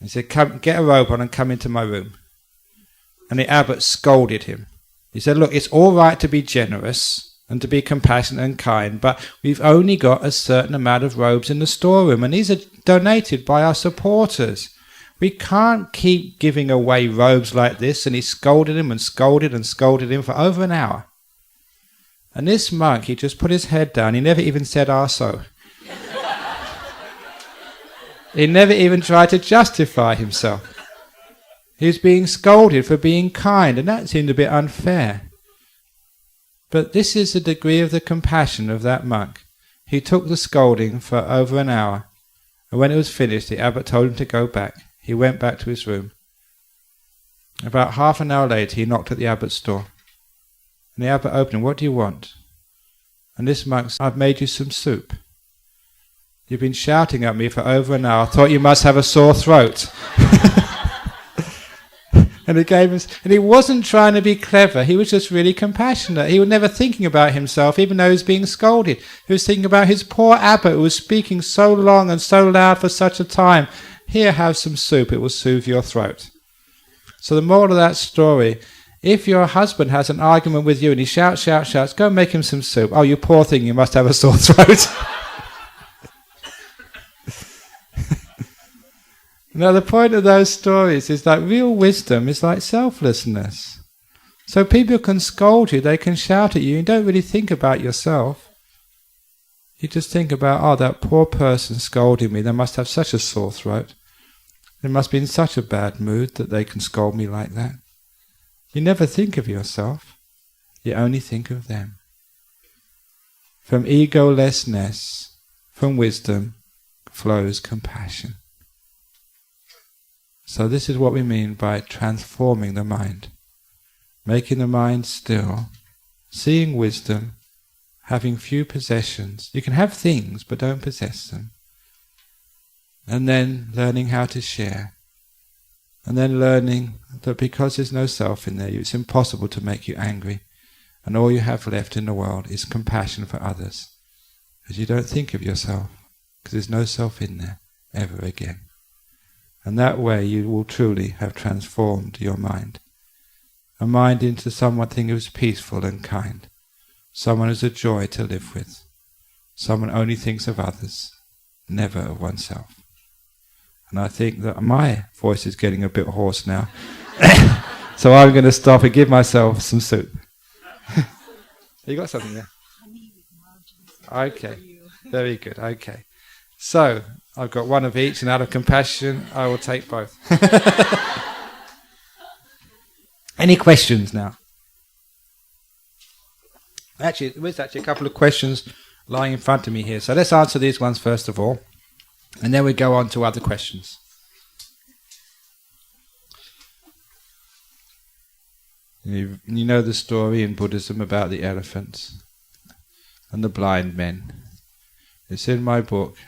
He said, come, get a robe on and come into my room. And the abbot scolded him. He said, look, it's all right to be generous and to be compassionate and kind, but we've only got a certain amount of robes in the storeroom, and these are donated by our supporters. We can't keep giving away robes like this. And he scolded him and scolded and scolded him for over an hour. And this monk, he just put his head down. He never even said, so. He never even tried to justify himself. He was being scolded for being kind, and that seemed a bit unfair. But this is the degree of the compassion of that monk. He took the scolding for over an hour, and when it was finished, the abbot told him to go back. He went back to his room. About half an hour later, he knocked at the abbot's door. And the abbot opened, "What do you want?" And this monk said, "I've made you some soup. You've been shouting at me for over an hour. I thought you must have a sore throat." And he gave him, and he wasn't trying to be clever. He was just really compassionate. He was never thinking about himself, even though he was being scolded. He was thinking about his poor abbot who was speaking so long and so loud for such a time. "Here, have some soup. It will soothe your throat." So the moral of that story: if your husband has an argument with you and he shouts, go and make him some soup. "Oh, you poor thing, you must have a sore throat." Now, the point of those stories is that real wisdom is like selflessness. So people can scold you, they can shout at you, you don't really think about yourself. You just think about, "Oh, that poor person scolding me, they must have such a sore throat. They must be in such a bad mood that they can scold me like that." You never think of yourself, you only think of them. From egolessness, from wisdom, flows compassion. So this is what we mean by transforming the mind. Making the mind still, seeing wisdom, having few possessions. You can have things, but don't possess them. And then learning how to share. And then learning that because there's no self in there, it's impossible to make you angry. And all you have left in the world is compassion for others. Because you don't think of yourself, because there's no self in there ever again. And that way you will truly have transformed your mind. A mind into something who's peaceful and kind. Someone who's a joy to live with. Someone only thinks of others, never of oneself. And I think that my voice is getting a bit hoarse now. So I'm going to stop and give myself some soup. You got something there? Okay, very good, okay. So, I've got one of each, and out of compassion, I will take both. Any questions now? Actually, there's a couple of questions lying in front of me here. So let's answer these ones first of all, and then we go on to other questions. You know the story in Buddhism about the elephants and the blind men. It's in my book.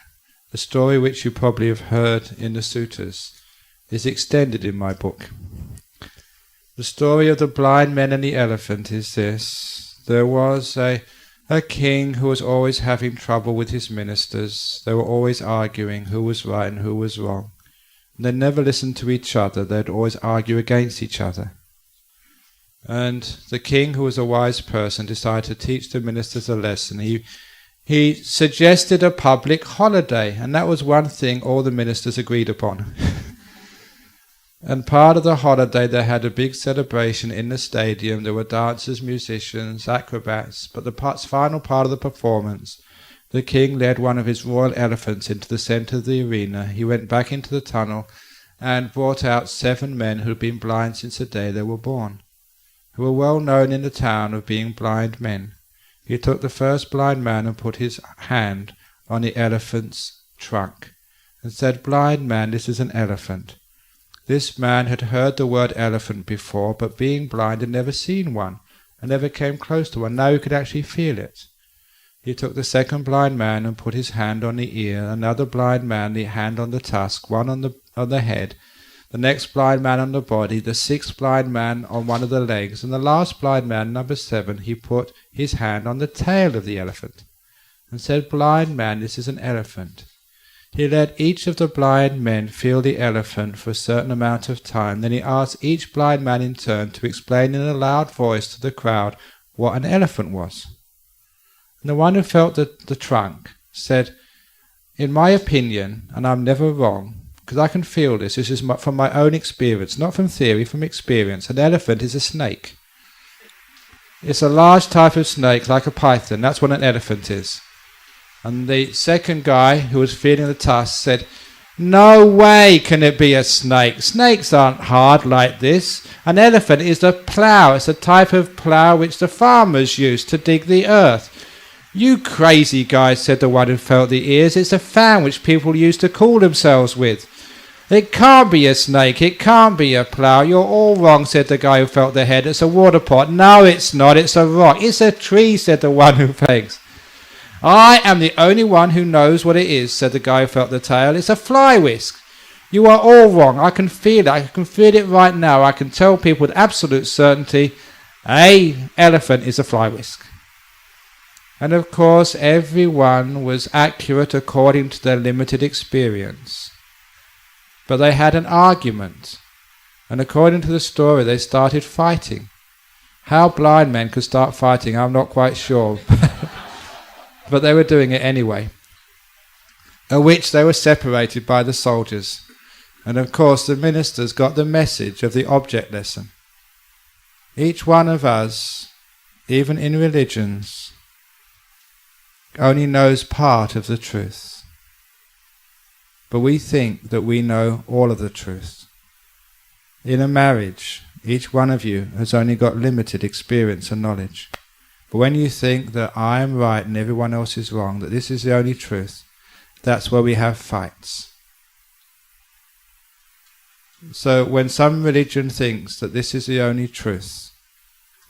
The story which you probably have heard in the suttas is extended in my book. The story of the blind men and the elephant is this. There was a king who was always having trouble with his ministers. They were always arguing who was right and who was wrong. And they never listened to each other. They'd always argue against each other. And the king, who was a wise person, decided to teach the ministers a lesson. He suggested a public holiday, and that was one thing all the ministers agreed upon. And part of the holiday, they had a big celebration in the stadium. There were dancers, musicians, acrobats, but the final part of the performance, the king led one of his royal elephants into the center of the arena. He went back into the tunnel and brought out 7 men who had been blind since the day they were born, who were well known in the town of being blind men. He took the first blind man and put his hand on the elephant's trunk and said, "Blind man, this is an elephant." This man had heard the word elephant before, but being blind had never seen one and never came close to one. Now he could actually feel it. He took the second blind man and put his hand on the ear, another blind man the hand on the tusk, one on the head, the next blind man on the body, the 6th blind man on one of the legs, and the last blind man, number 7, he put his hand on the tail of the elephant and said, "Blind man, this is an elephant." He let each of the blind men feel the elephant for a certain amount of time. Then he asked each blind man in turn to explain in a loud voice to the crowd what an elephant was. And the one who felt the trunk said, "In my opinion, and I'm never wrong, because I can feel this is from my own experience, not from theory, from experience, an elephant is a snake. It's a large type of snake, like a python. That's what an elephant is." And the second guy, who was feeling the tusk, said, "No way can it be a snake. Snakes aren't hard like this. An elephant is a plough. It's a type of plough which the farmers use to dig the earth. You crazy guy, said the one who felt the ears. It's a fan which people used to cool themselves with. It can't be a snake, it can't be a plough. You're all wrong, said the guy who felt the head. It's a water pot. No, it's not, it's a rock. It's a tree, said the one who begs. I am the only one who knows what it is, said the guy who felt the tail. It's a fly whisk. You are all wrong. I can feel it. I can feel it right now. I can tell people with absolute certainty an elephant is a fly whisk. And of course, everyone was accurate according to their limited experience. But they had an argument. And according to the story, they started fighting. How blind men could start fighting, I'm not quite sure. But they were doing it anyway. At which they were separated by the soldiers. And of course the ministers got the message of the object lesson. Each one of us, even in religions, only knows part of the truth. But we think that we know all of the truth. In a marriage, each one of you has only got limited experience and knowledge. But when you think that I am right and everyone else is wrong, that this is the only truth, that's where we have fights. So when some religion thinks that this is the only truth,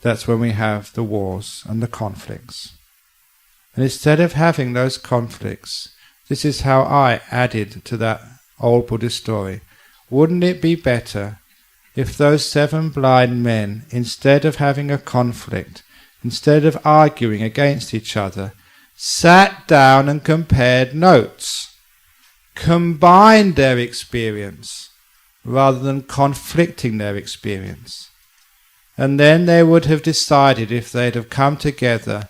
that's when we have the wars and the conflicts. And instead of having those conflicts, this is how I added to that old Buddhist story. Wouldn't it be better if those 7 blind men, instead of having a conflict, instead of arguing against each other, sat down and compared notes, combined their experience, rather than conflicting their experience? And then they would have decided, if they'd have come together,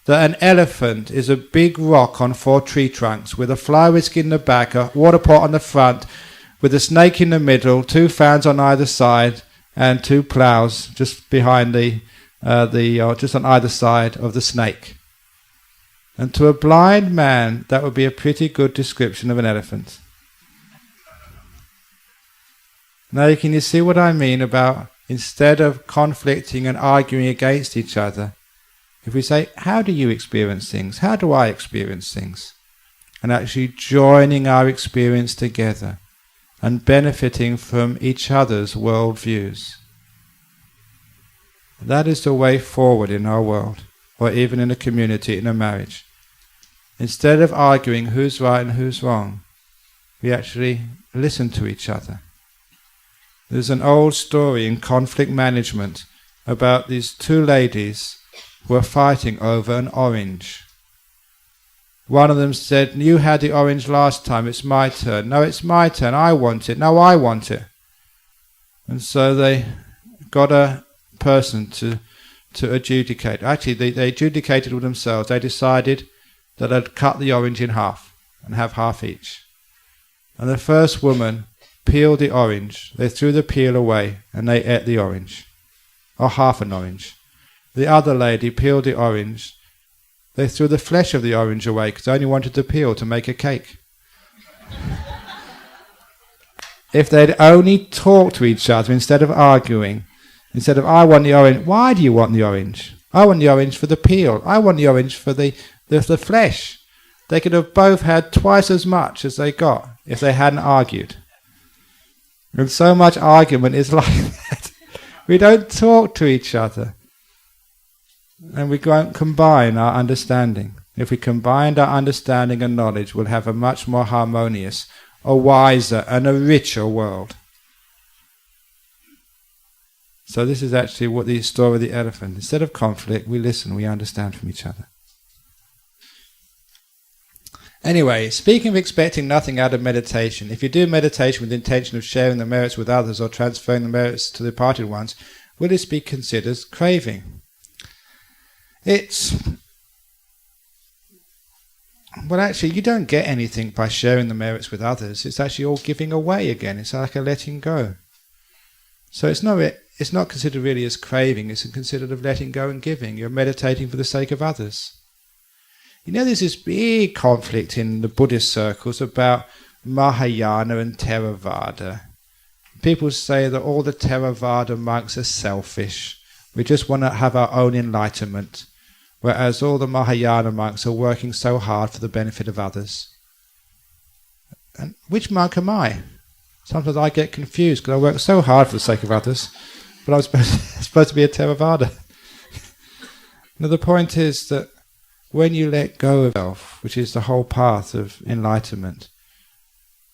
that an elephant is a big rock on 4 tree trunks with a fly whisk in the back, a water pot on the front, with a snake in the middle, 2 fans on either side, and 2 ploughs just behind just on either side of the snake. And to a blind man, that would be a pretty good description of an elephant. Now can you see what I mean about instead of conflicting and arguing against each other, if we say, how do you experience things? How do I experience things? And actually joining our experience together and benefiting from each other's worldviews. That is the way forward in our world, or even in a community, in a marriage. Instead of arguing who's right and who's wrong, we actually listen to each other. There's an old story in conflict management about these 2 ladies who were fighting over an orange. One of them said, you had the orange last time, it's my turn. No, it's my turn, I want it. No, I want it. And so they got a person to adjudicate. Actually, they adjudicated with themselves. They decided that they'd cut the orange in half and have half each. And the first woman peeled the orange. They threw the peel away and they ate the orange, or half an orange. The other lady peeled the orange. They threw the flesh of the orange away because they only wanted the peel to make a cake. If they'd only talked to each other instead of arguing, instead of, I want the orange, why do you want the orange? I want the orange for the peel. I want the orange for the flesh. They could have both had twice as much as they got if they hadn't argued. And so much argument is like that. We don't talk to each other. And we won't combine our understanding. If we combined our understanding and knowledge, we'll have a much more harmonious, a wiser and a richer world. So this is actually what the story of the elephant. Instead of conflict, we listen, we understand from each other. Anyway, speaking of expecting nothing out of meditation, if you do meditation with the intention of sharing the merits with others or transferring the merits to the departed ones, will this be considered craving? Well, actually, you don't get anything by sharing the merits with others. It's actually all giving away again. It's like a letting go. So it's not considered really as craving. It's considered of letting go and giving. You're meditating for the sake of others. You know, there's this big conflict in the Buddhist circles about Mahayana and Theravada. People say that all the Theravada monks are selfish. We just want to have our own enlightenment. whereas all the Mahayana monks are working so hard for the benefit of others. And which monk am I? Sometimes I get confused because I work so hard for the sake of others, but I'm supposed to be a Theravada. Now the point is that when you let go of self, which is the whole path of enlightenment,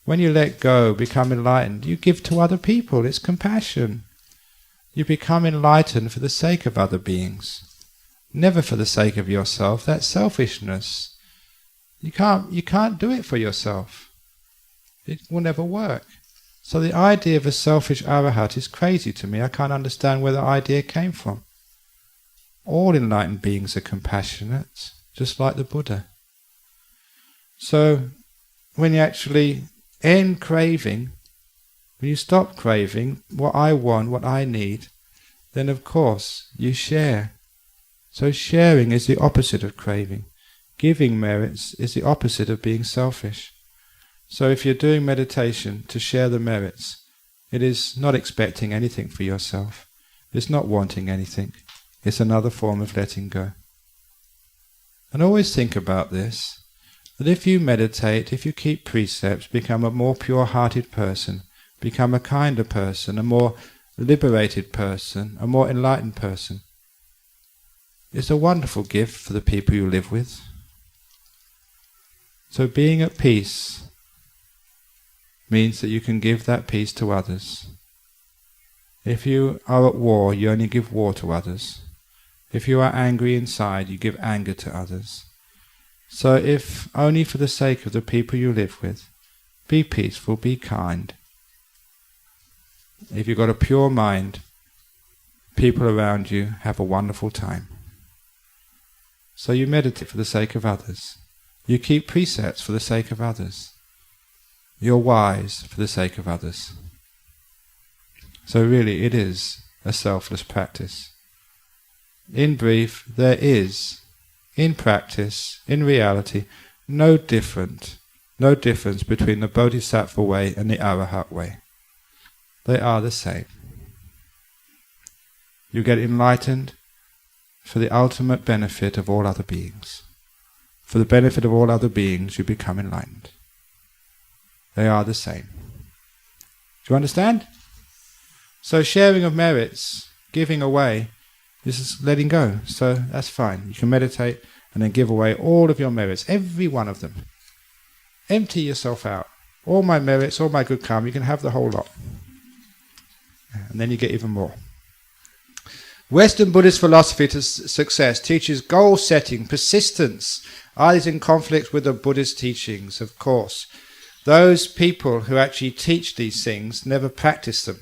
when you let go, become enlightened, you give to other people. It's compassion. You become enlightened for the sake of other beings, never for the sake of yourself. That's selfishness. You can't do it for yourself. It will never work. So the idea of a selfish arahat is crazy to me. I can't understand where the idea came from. All enlightened beings are compassionate, just like the Buddha. So when you actually end craving, when you stop craving what I want, what I need, then of course you share. So sharing is the opposite of craving. Giving merits is the opposite of being selfish. So if you're doing meditation to share the merits, it is not expecting anything for yourself. It's not wanting anything. It's another form of letting go. And always think about this, that if you meditate, if you keep precepts, become a more pure-hearted person, become a kinder person, a more liberated person, a more enlightened person, it's a wonderful gift for the people you live with. So being at peace means that you can give that peace to others. If you are at war, you only give war to others. If you are angry inside, you give anger to others. So if only for the sake of the people you live with, be peaceful, be kind. If you've got a pure mind, people around you have a wonderful time. So you meditate for the sake of others. You keep precepts for the sake of others. You're wise for the sake of others. So really it is a selfless practice. In brief, there is, in practice, in reality, no difference between the Bodhisattva way and the Arahat way. They are the same. You get enlightened for the ultimate benefit of all other beings. For the benefit of all other beings, you become enlightened. They are the same. Do you understand? So sharing of merits, giving away, this is letting go. So that's fine. You can meditate and then give away all of your merits, every one of them. Empty yourself out. All my merits, all my good karma, you can have the whole lot. And then you get even more. Western Buddhist philosophy to success teaches goal setting, persistence. Are these in conflict with the Buddhist teachings? Of course. Those people who actually teach these things never practice them.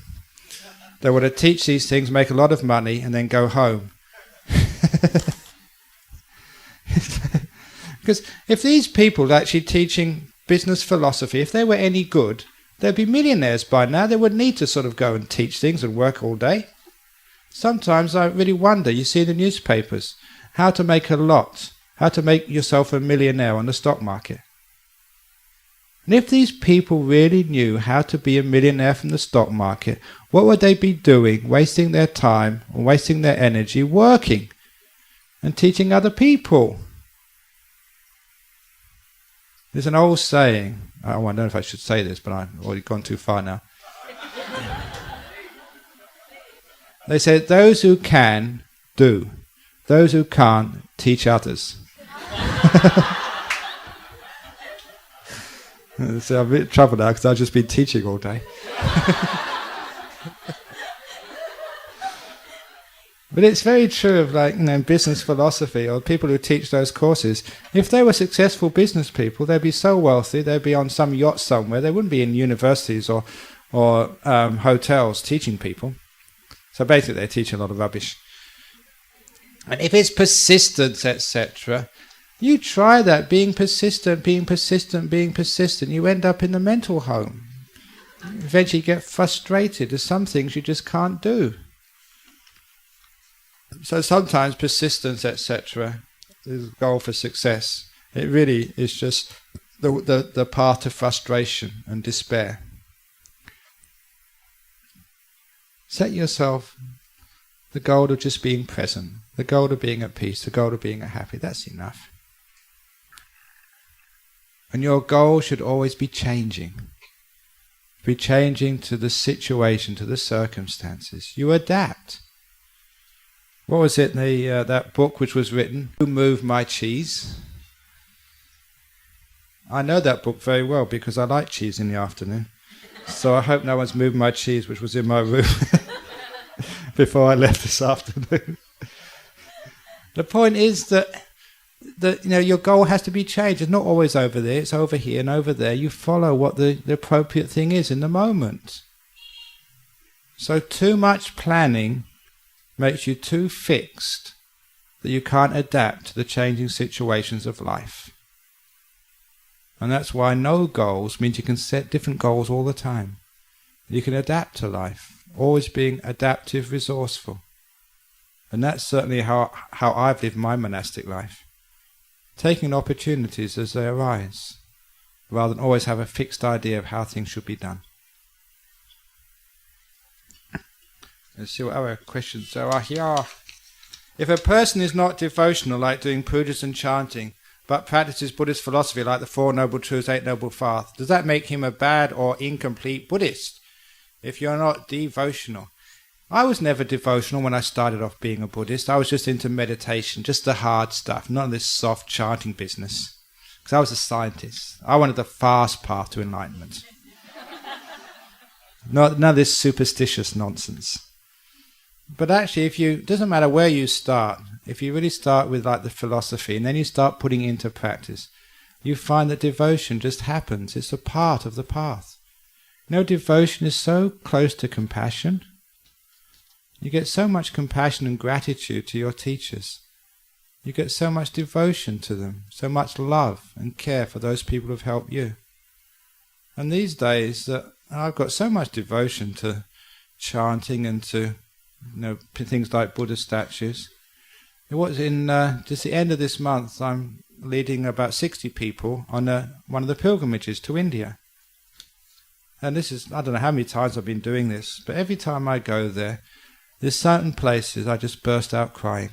They want to teach these things, make a lot of money, and then go home. Because if these people are actually teaching business philosophy, if they were any good, they'd be millionaires by now. They wouldn't need to sort of go and teach things and work all day. Sometimes I really wonder, you see in the newspapers, how to make a lot, how to make yourself a millionaire on the stock market. And if these people really knew how to be a millionaire from the stock market, what would they be doing, wasting their time and wasting their energy working and teaching other people? There's an old saying, I don't know if I should say this, but I've already gone too far now. They said, those who can, do. Those who can't, teach others. So I'm a bit in trouble now because I've just been teaching all day. But it's very true of business philosophy or people who teach those courses. If they were successful business people, they'd be so wealthy, they'd be on some yacht somewhere. They wouldn't be in universities or hotels teaching people. So basically they teach a lot of rubbish. And if it's persistence, etc., you try that, being persistent, you end up in the mental home. Eventually you get frustrated. There's some things you just can't do. So sometimes persistence, etc., is the goal for success. It really is just the path to frustration and despair. Set yourself the goal of just being present. The goal of being at peace, the goal of being happy, that's enough. And your goal should always be changing. Be changing to the situation, to the circumstances. You adapt. What was it, that book which was written, Who Moved My Cheese? I know that book very well because I like cheese in the afternoon. So I hope no one's moved my cheese, which was in my room before I left this afternoon. The point is that your goal has to be changed. It's not always over there, it's over here and over there. You follow what the appropriate thing is in the moment. So too much planning makes you too fixed that you can't adapt to the changing situations of life. And that's why no goals means you can set different goals all the time. You can adapt to life, always being adaptive, resourceful. And that's certainly how I've lived my monastic life. Taking opportunities as they arise, rather than always have a fixed idea of how things should be done. Let's see what other questions there are here. If a person is not devotional, like doing pujas and chanting, but practices Buddhist philosophy like the Four Noble Truths, Eight Noble Paths, does that make him a bad or incomplete Buddhist? If you're not devotional. I was never devotional when I started off being a Buddhist. I was just into meditation, just the hard stuff, none of this soft chanting business. Because I was a scientist. I wanted the fast path to enlightenment. None of this superstitious nonsense. But actually, it doesn't matter where you start, if you really start with like the philosophy and then you start putting it into practice, you find that devotion just happens. It's a part of the path. Devotion is so close to compassion. You get so much compassion and gratitude to your teachers. You get so much devotion to them, so much love and care for those people who have helped you. And these days, I've got so much devotion to chanting and to things like Buddha statues. It was in just the end of this month, I'm leading about 60 people on one of the pilgrimages to India. And this is, I don't know how many times I've been doing this, but every time I go there's certain places I just burst out crying.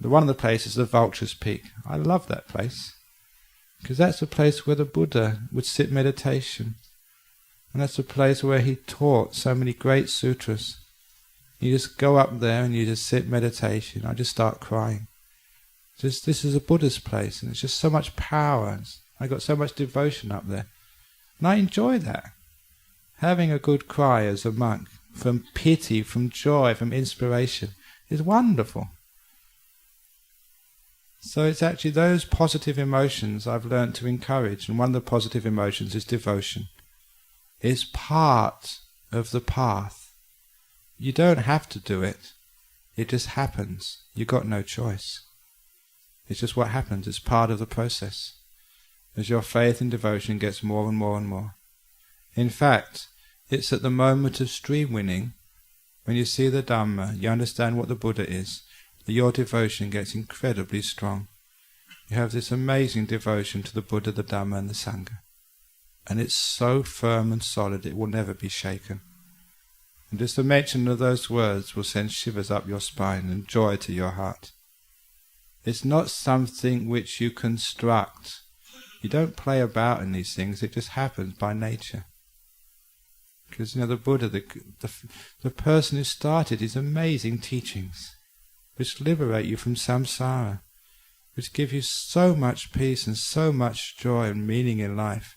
One of the places is the Vulture's Peak. I love that place, because that's the place where the Buddha would sit meditation. And that's the place where he taught so many great sutras. You just go up there and you just sit meditation. I just start crying. This is a Buddha's place, and it's just so much power. I got so much devotion up there. And I enjoy that. Having a good cry as a monk, from pity, from joy, from inspiration, is wonderful. So it's actually those positive emotions I've learnt to encourage, and one of the positive emotions is devotion. It's part of the path. You don't have to do it. It just happens. You've got no choice. It's just what happens. It's part of the process. As your faith and devotion gets more and more and more. In fact, it's at the moment of stream winning, when you see the Dhamma, you understand what the Buddha is, that your devotion gets incredibly strong. You have this amazing devotion to the Buddha, the Dhamma and the Sangha. And it's so firm and solid it will never be shaken. And just the mention of those words will send shivers up your spine and joy to your heart. It's not something which you construct. You don't play about in these things, it just happens by nature. Because the Buddha, the person who started his amazing teachings, which liberate you from samsara, which give you so much peace and so much joy and meaning in life,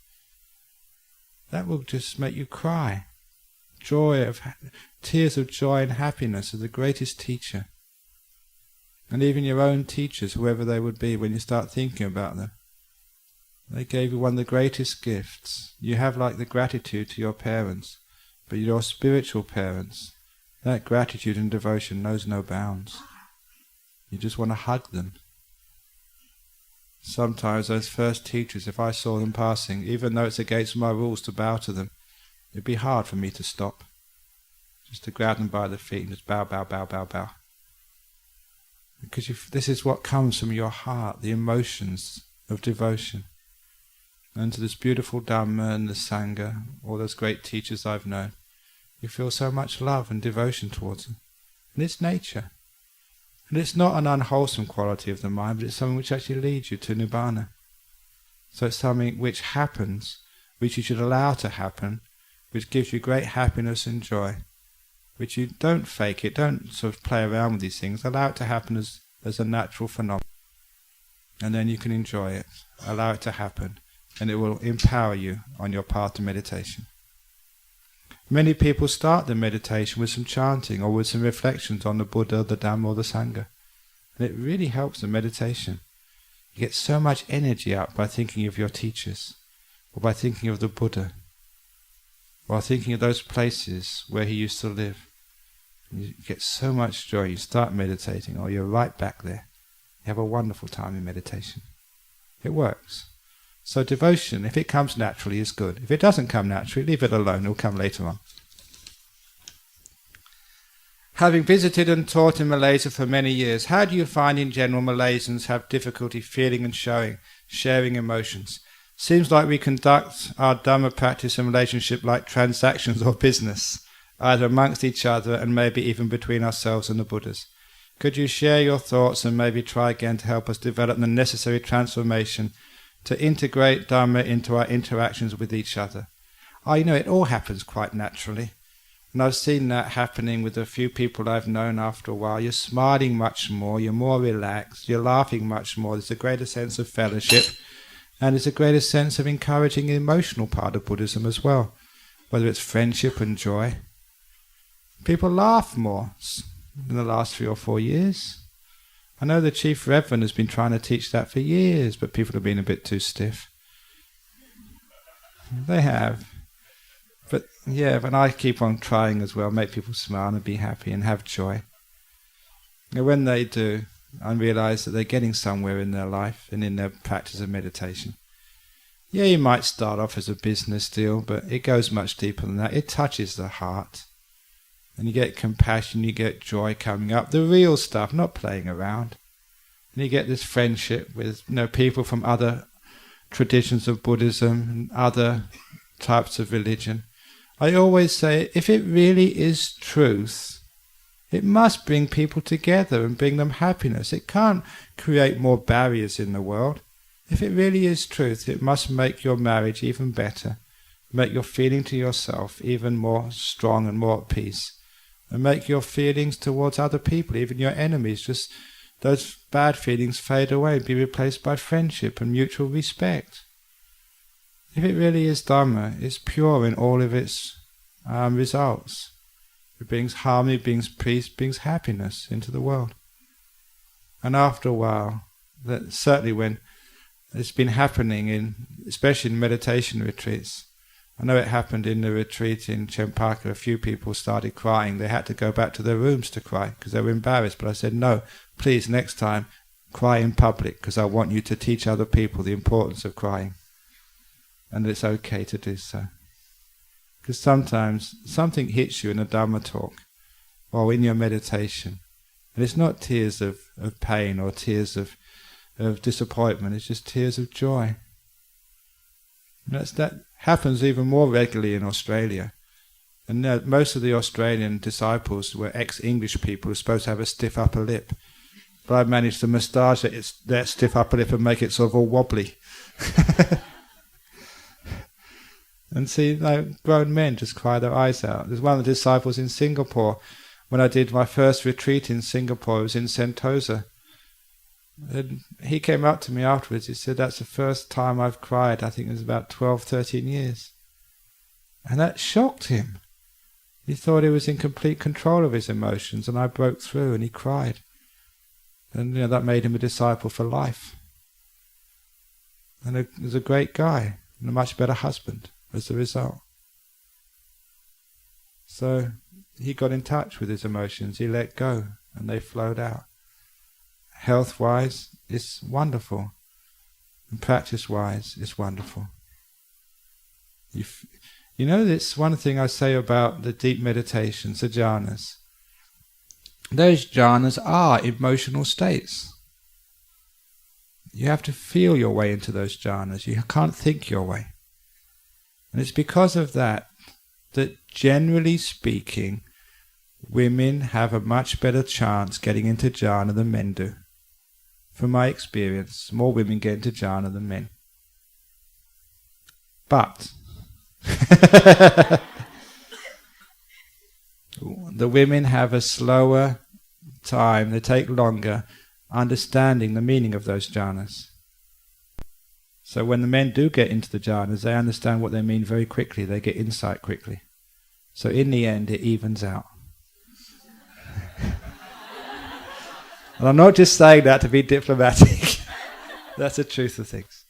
that will just make you cry. Tears of joy and happiness are the greatest teacher. And even your own teachers, whoever they would be, when you start thinking about them, they gave you one of the greatest gifts. You have like the gratitude to your parents, but your spiritual parents, that gratitude and devotion knows no bounds. You just want to hug them. Sometimes those first teachers, if I saw them passing, even though it's against my rules to bow to them, it'd be hard for me to stop. Just to grab them by the feet and just bow, bow, bow, bow, bow. Because this is what comes from your heart, the emotions of devotion. And to this beautiful Dhamma and the Sangha, all those great teachers I've known, you feel so much love and devotion towards them. And it's nature. And it's not an unwholesome quality of the mind, but it's something which actually leads you to Nibbana. So it's something which happens, which you should allow to happen, which gives you great happiness and joy, which you don't fake it, don't sort of play around with these things, allow it to happen as a natural phenomenon. And then you can enjoy it, allow it to happen, and it will empower you on your path to meditation. Many people start the meditation with some chanting or with some reflections on the Buddha, the Dhamma or the Sangha. And it really helps the meditation. You get so much energy up by thinking of your teachers, or by thinking of the Buddha, or thinking of those places where he used to live. You get so much joy. You start meditating, or you're right back there. You have a wonderful time in meditation. It works. So devotion, if it comes naturally, is good. If it doesn't come naturally, leave it alone. It will come later on. Having visited and taught in Malaysia for many years, how do you find in general Malaysians have difficulty feeling and sharing emotions? Seems like we conduct our Dhamma practice and relationship like transactions or business, either amongst each other and maybe even between ourselves and the Buddhas. Could you share your thoughts and maybe try again to help us develop the necessary transformation to integrate Dhamma into our interactions with each other? It all happens quite naturally. And I've seen that happening with a few people I've known after a while. You're smiling much more, you're more relaxed, you're laughing much more, there's a greater sense of fellowship, and there's a greater sense of encouraging the emotional part of Buddhism as well, whether it's friendship and joy. People laugh more in the last 3 or 4 years. I know the Chief Reverend has been trying to teach that for years, but people have been a bit too stiff. They have. But I keep on trying as well, make people smile and be happy and have joy. And when they do, I realise that they're getting somewhere in their life and in their practice of meditation. You might start off as a business deal, but it goes much deeper than that. It touches the heart. And you get compassion, you get joy coming up, the real stuff, not playing around. And you get this friendship with people from other traditions of Buddhism and other types of religion. I always say, if it really is truth, it must bring people together and bring them happiness. It can't create more barriers in the world. If it really is truth, it must make your marriage even better, make your feeling to yourself even more strong and more at peace, and make your feelings towards other people, even your enemies, just those bad feelings fade away and be replaced by friendship and mutual respect. If it really is Dhamma, it's pure in all of its results. It brings harmony, brings peace, brings happiness into the world. And after a while, certainly when it's been happening, especially in meditation retreats, I know it happened in the retreat in Chempaka, a few people started crying. They had to go back to their rooms to cry because they were embarrassed. But I said, no, please, next time, cry in public because I want you to teach other people the importance of crying. And it's okay to do so. Because sometimes something hits you in a Dhamma talk or in your meditation. And it's not tears of pain or tears of disappointment. It's just tears of joy. And that happens even more regularly in Australia. And most of the Australian disciples were ex-English people who were supposed to have a stiff upper lip. But I managed to massage that stiff upper lip and make it sort of all wobbly. And see, grown men just cry their eyes out. There's one of the disciples in Singapore. When I did my first retreat in Singapore, it was in Sentosa. And he came up to me afterwards. He said, that's the first time I've cried. I think it was about 12, 13 years. And that shocked him. He thought he was in complete control of his emotions, and I broke through and he cried. And that made him a disciple for life. And he was a great guy and a much better husband as a result. So he got in touch with his emotions. He let go and they flowed out. Health-wise, it's wonderful. And practice-wise, it's wonderful. That's one thing I say about the deep meditations, the jhanas. Those jhanas are emotional states. You have to feel your way into those jhanas. You can't think your way. And it's because of that generally speaking, women have a much better chance getting into jhana than men do. From my experience, more women get into jhana than men. But the women have a slower time, they take longer understanding the meaning of those jhanas. So when the men do get into the jhanas, they understand what they mean very quickly, they get insight quickly. So in the end, it evens out. And I'm not just saying that to be diplomatic. That's the truth of things.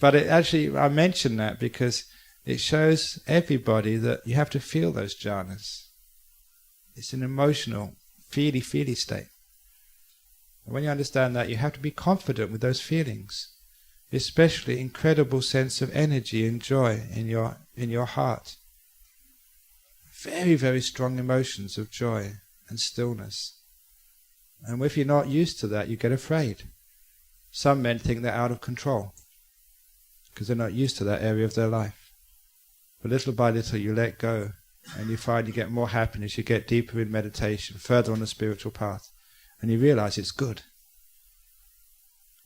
But it actually, I mention that because it shows everybody that you have to feel those jhanas. It's an emotional, feely state. And when you understand that, you have to be confident with those feelings, especially incredible sense of energy and joy in your heart. Very, very strong emotions of joy and stillness. And if you're not used to that, you get afraid. Some men think they're out of control because they're not used to that area of their life. But little by little you let go and you find you get more happiness, you get deeper in meditation, further on the spiritual path, and you realize it's good.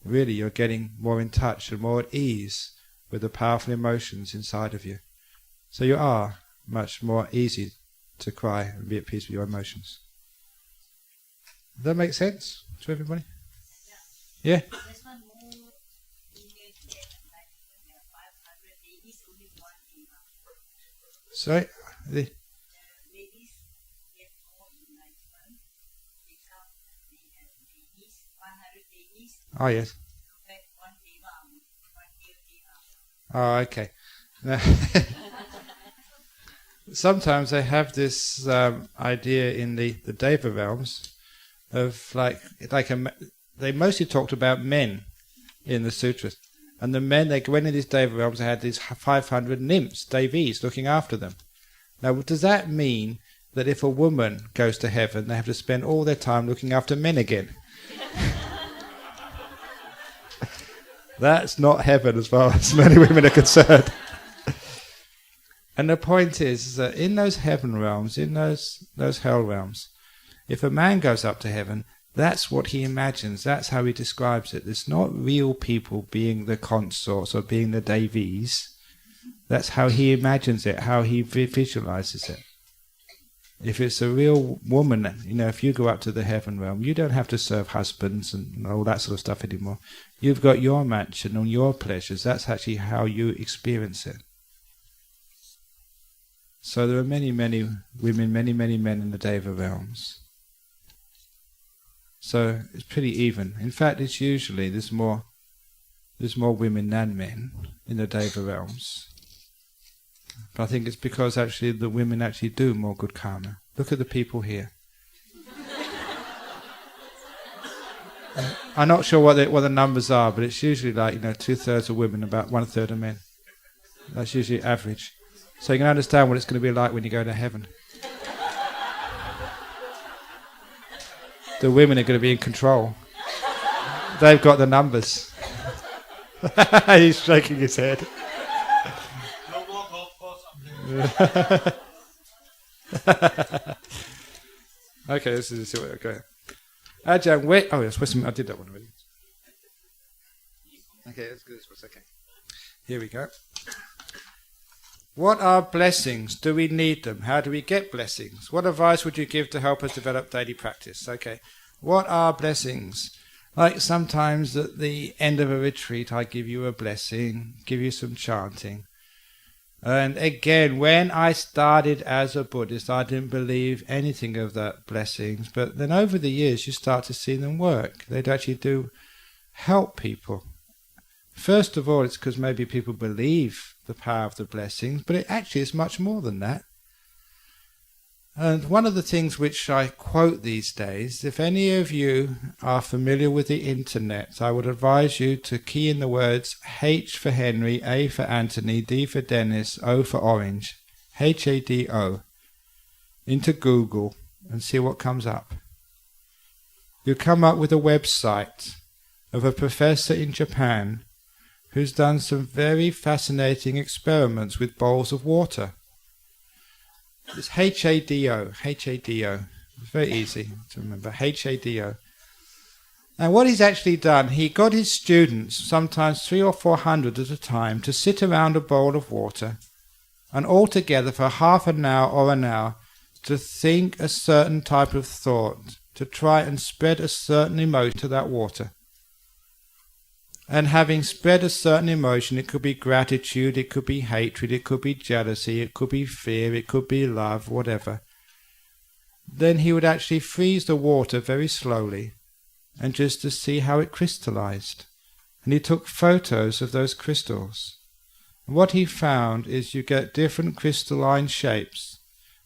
Really, you're getting more in touch and more at ease with the powerful emotions inside of you. So you are much more easy to cry and be at peace with your emotions. Does that make sense to everybody? Yeah? Sorry? Oh, yes. Oh, okay. Sometimes they have this idea in the Deva realms of they mostly talked about men in the sutras. And the men, they went in these Deva realms, they had these 500 nymphs, Devis, looking after them. Now, does that mean that if a woman goes to heaven, they have to spend all their time looking after men again? That's not heaven as far as many women are concerned. And the point is that in those heaven realms, in those hell realms, if a man goes up to heaven, that's what he imagines, that's how he describes it. It's not real people being the consorts or being the Devis. That's how he imagines it, how he visualizes it. If it's a real woman, if you go up to the heaven realm, you don't have to serve husbands and all that sort of stuff anymore. You've got your mansion and your pleasures. That's actually how you experience it. So there are many, many women, many, many men in the Deva realms. So it's pretty even. In fact, it's usually there's more women than men in the Deva realms. But I think it's because actually the women actually do more good karma. Look at the people here. I'm not sure what the numbers are, but it's usually 2/3 of women, about 1/3 of men. That's usually average. So you can understand what it's going to be like when you go to heaven. The women are going to be in control. They've got the numbers. He's shaking his head. Okay, this is it. Okay. Ajahn, wait. Oh, yes, I did that one already. Okay, let's do this one. Okay. Here we go. What are blessings? Do we need them? How do we get blessings? What advice would you give to help us develop daily practice? Okay. What are blessings? Like sometimes at the end of a retreat, I give you a blessing, give you some chanting. And again, when I started as a Buddhist, I didn't believe anything of that blessings. But then over the years, you start to see them work. They'd actually do help people. First of all, it's because maybe people believe the power of the blessings, but it actually is much more than that. And one of the things which I quote these days, if any of you are familiar with the internet, I would advise you to key in the words H for Henry, A for Anthony, D for Dennis, O for Orange, HADO, into Google and see what comes up. You'll come up with a website of a professor in Japan who's done some very fascinating experiments with bowls of water. It's H-A-D-O. H-A-D-O. It's very easy to remember. H-A-D-O. And what he's actually done, he got his students, sometimes 300 or 400 at a time, to sit around a bowl of water and all together for half an hour or an hour to think a certain type of thought, to try and spread a certain emotion to that water. And having spread a certain emotion, it could be gratitude, it could be hatred, it could be jealousy, it could be fear, it could be love, whatever. Then he would actually freeze the water very slowly, and just to see how it crystallized. And he took photos of those crystals. And what he found is you get different crystalline shapes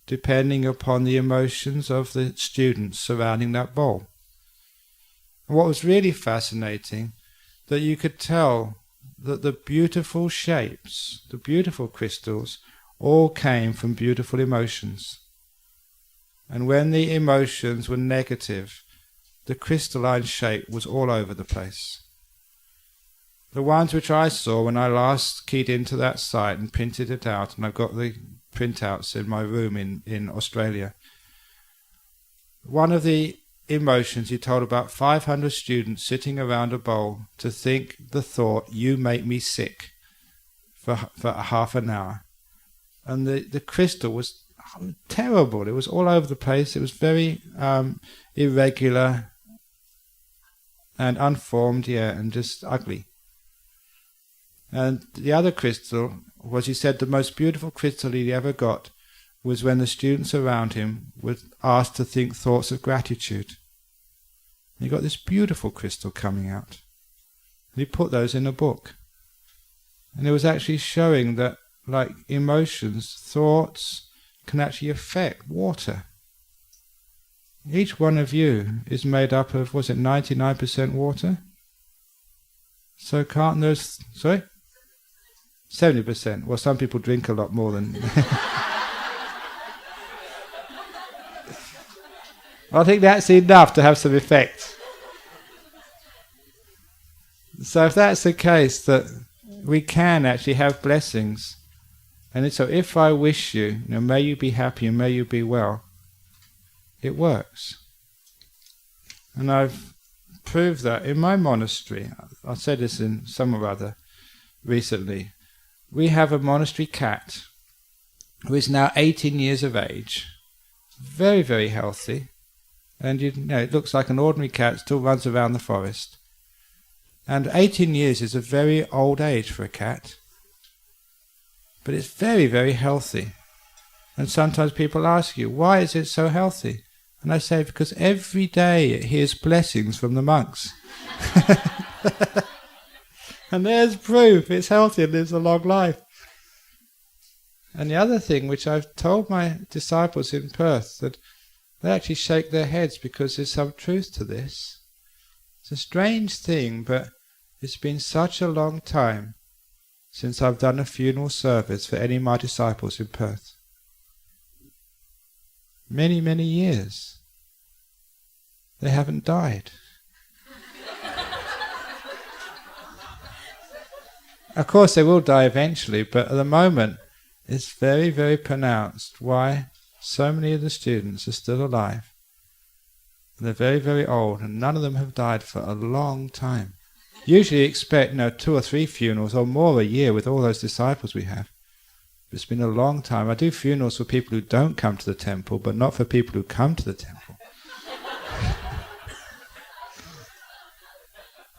depending upon the emotions of the students surrounding that bowl. And what was really fascinating, that you could tell that the beautiful shapes, the beautiful crystals, all came from beautiful emotions. And when the emotions were negative, the crystalline shape was all over the place. The ones which I saw when I last keyed into that site and printed it out, and I've got the printouts in my room in Australia. One of the emotions, he told about 500 students sitting around a bowl to think the thought, "You make me sick," for half an hour. And the crystal was terrible. It was all over the place. It was very irregular and unformed, and just ugly. And the other crystal was, he said, the most beautiful crystal he ever got was when the students around him were asked to think thoughts of gratitude. And he got this beautiful crystal coming out. And he put those in a book. And it was actually showing that, like emotions, thoughts can actually affect water. Each one of you is made up of, 99% water? So can't those, 70%. Well, some people drink a lot more than... I think that's enough to have some effect. So if that's the case, that we can actually have blessings. And so if I wish you, may you be happy and may you be well, it works. And I've proved that in my monastery. I said this in some or other recently. We have a monastery cat who is now 18 years of age, very, very healthy, and it looks like an ordinary cat, still runs around the forest. And 18 years is a very old age for a cat, but it's very, very healthy. And sometimes people ask you, why is it so healthy? And I say, because every day it hears blessings from the monks. And there's proof it's healthy and lives a long life. And the other thing which I've told my disciples in Perth, that they actually shake their heads because there's some truth to this. It's a strange thing, but it's been such a long time since I've done a funeral service for any of my disciples in Perth. Many, many years. They haven't died. Of course they will die eventually, but at the moment it's very, very pronounced why so many of the students are still alive. They're very, very old, and none of them have died for a long time. Usually you expect 2 or 3 funerals or more a year with all those disciples we have. It's been a long time. I do funerals for people who don't come to the temple, but not for people who come to the temple.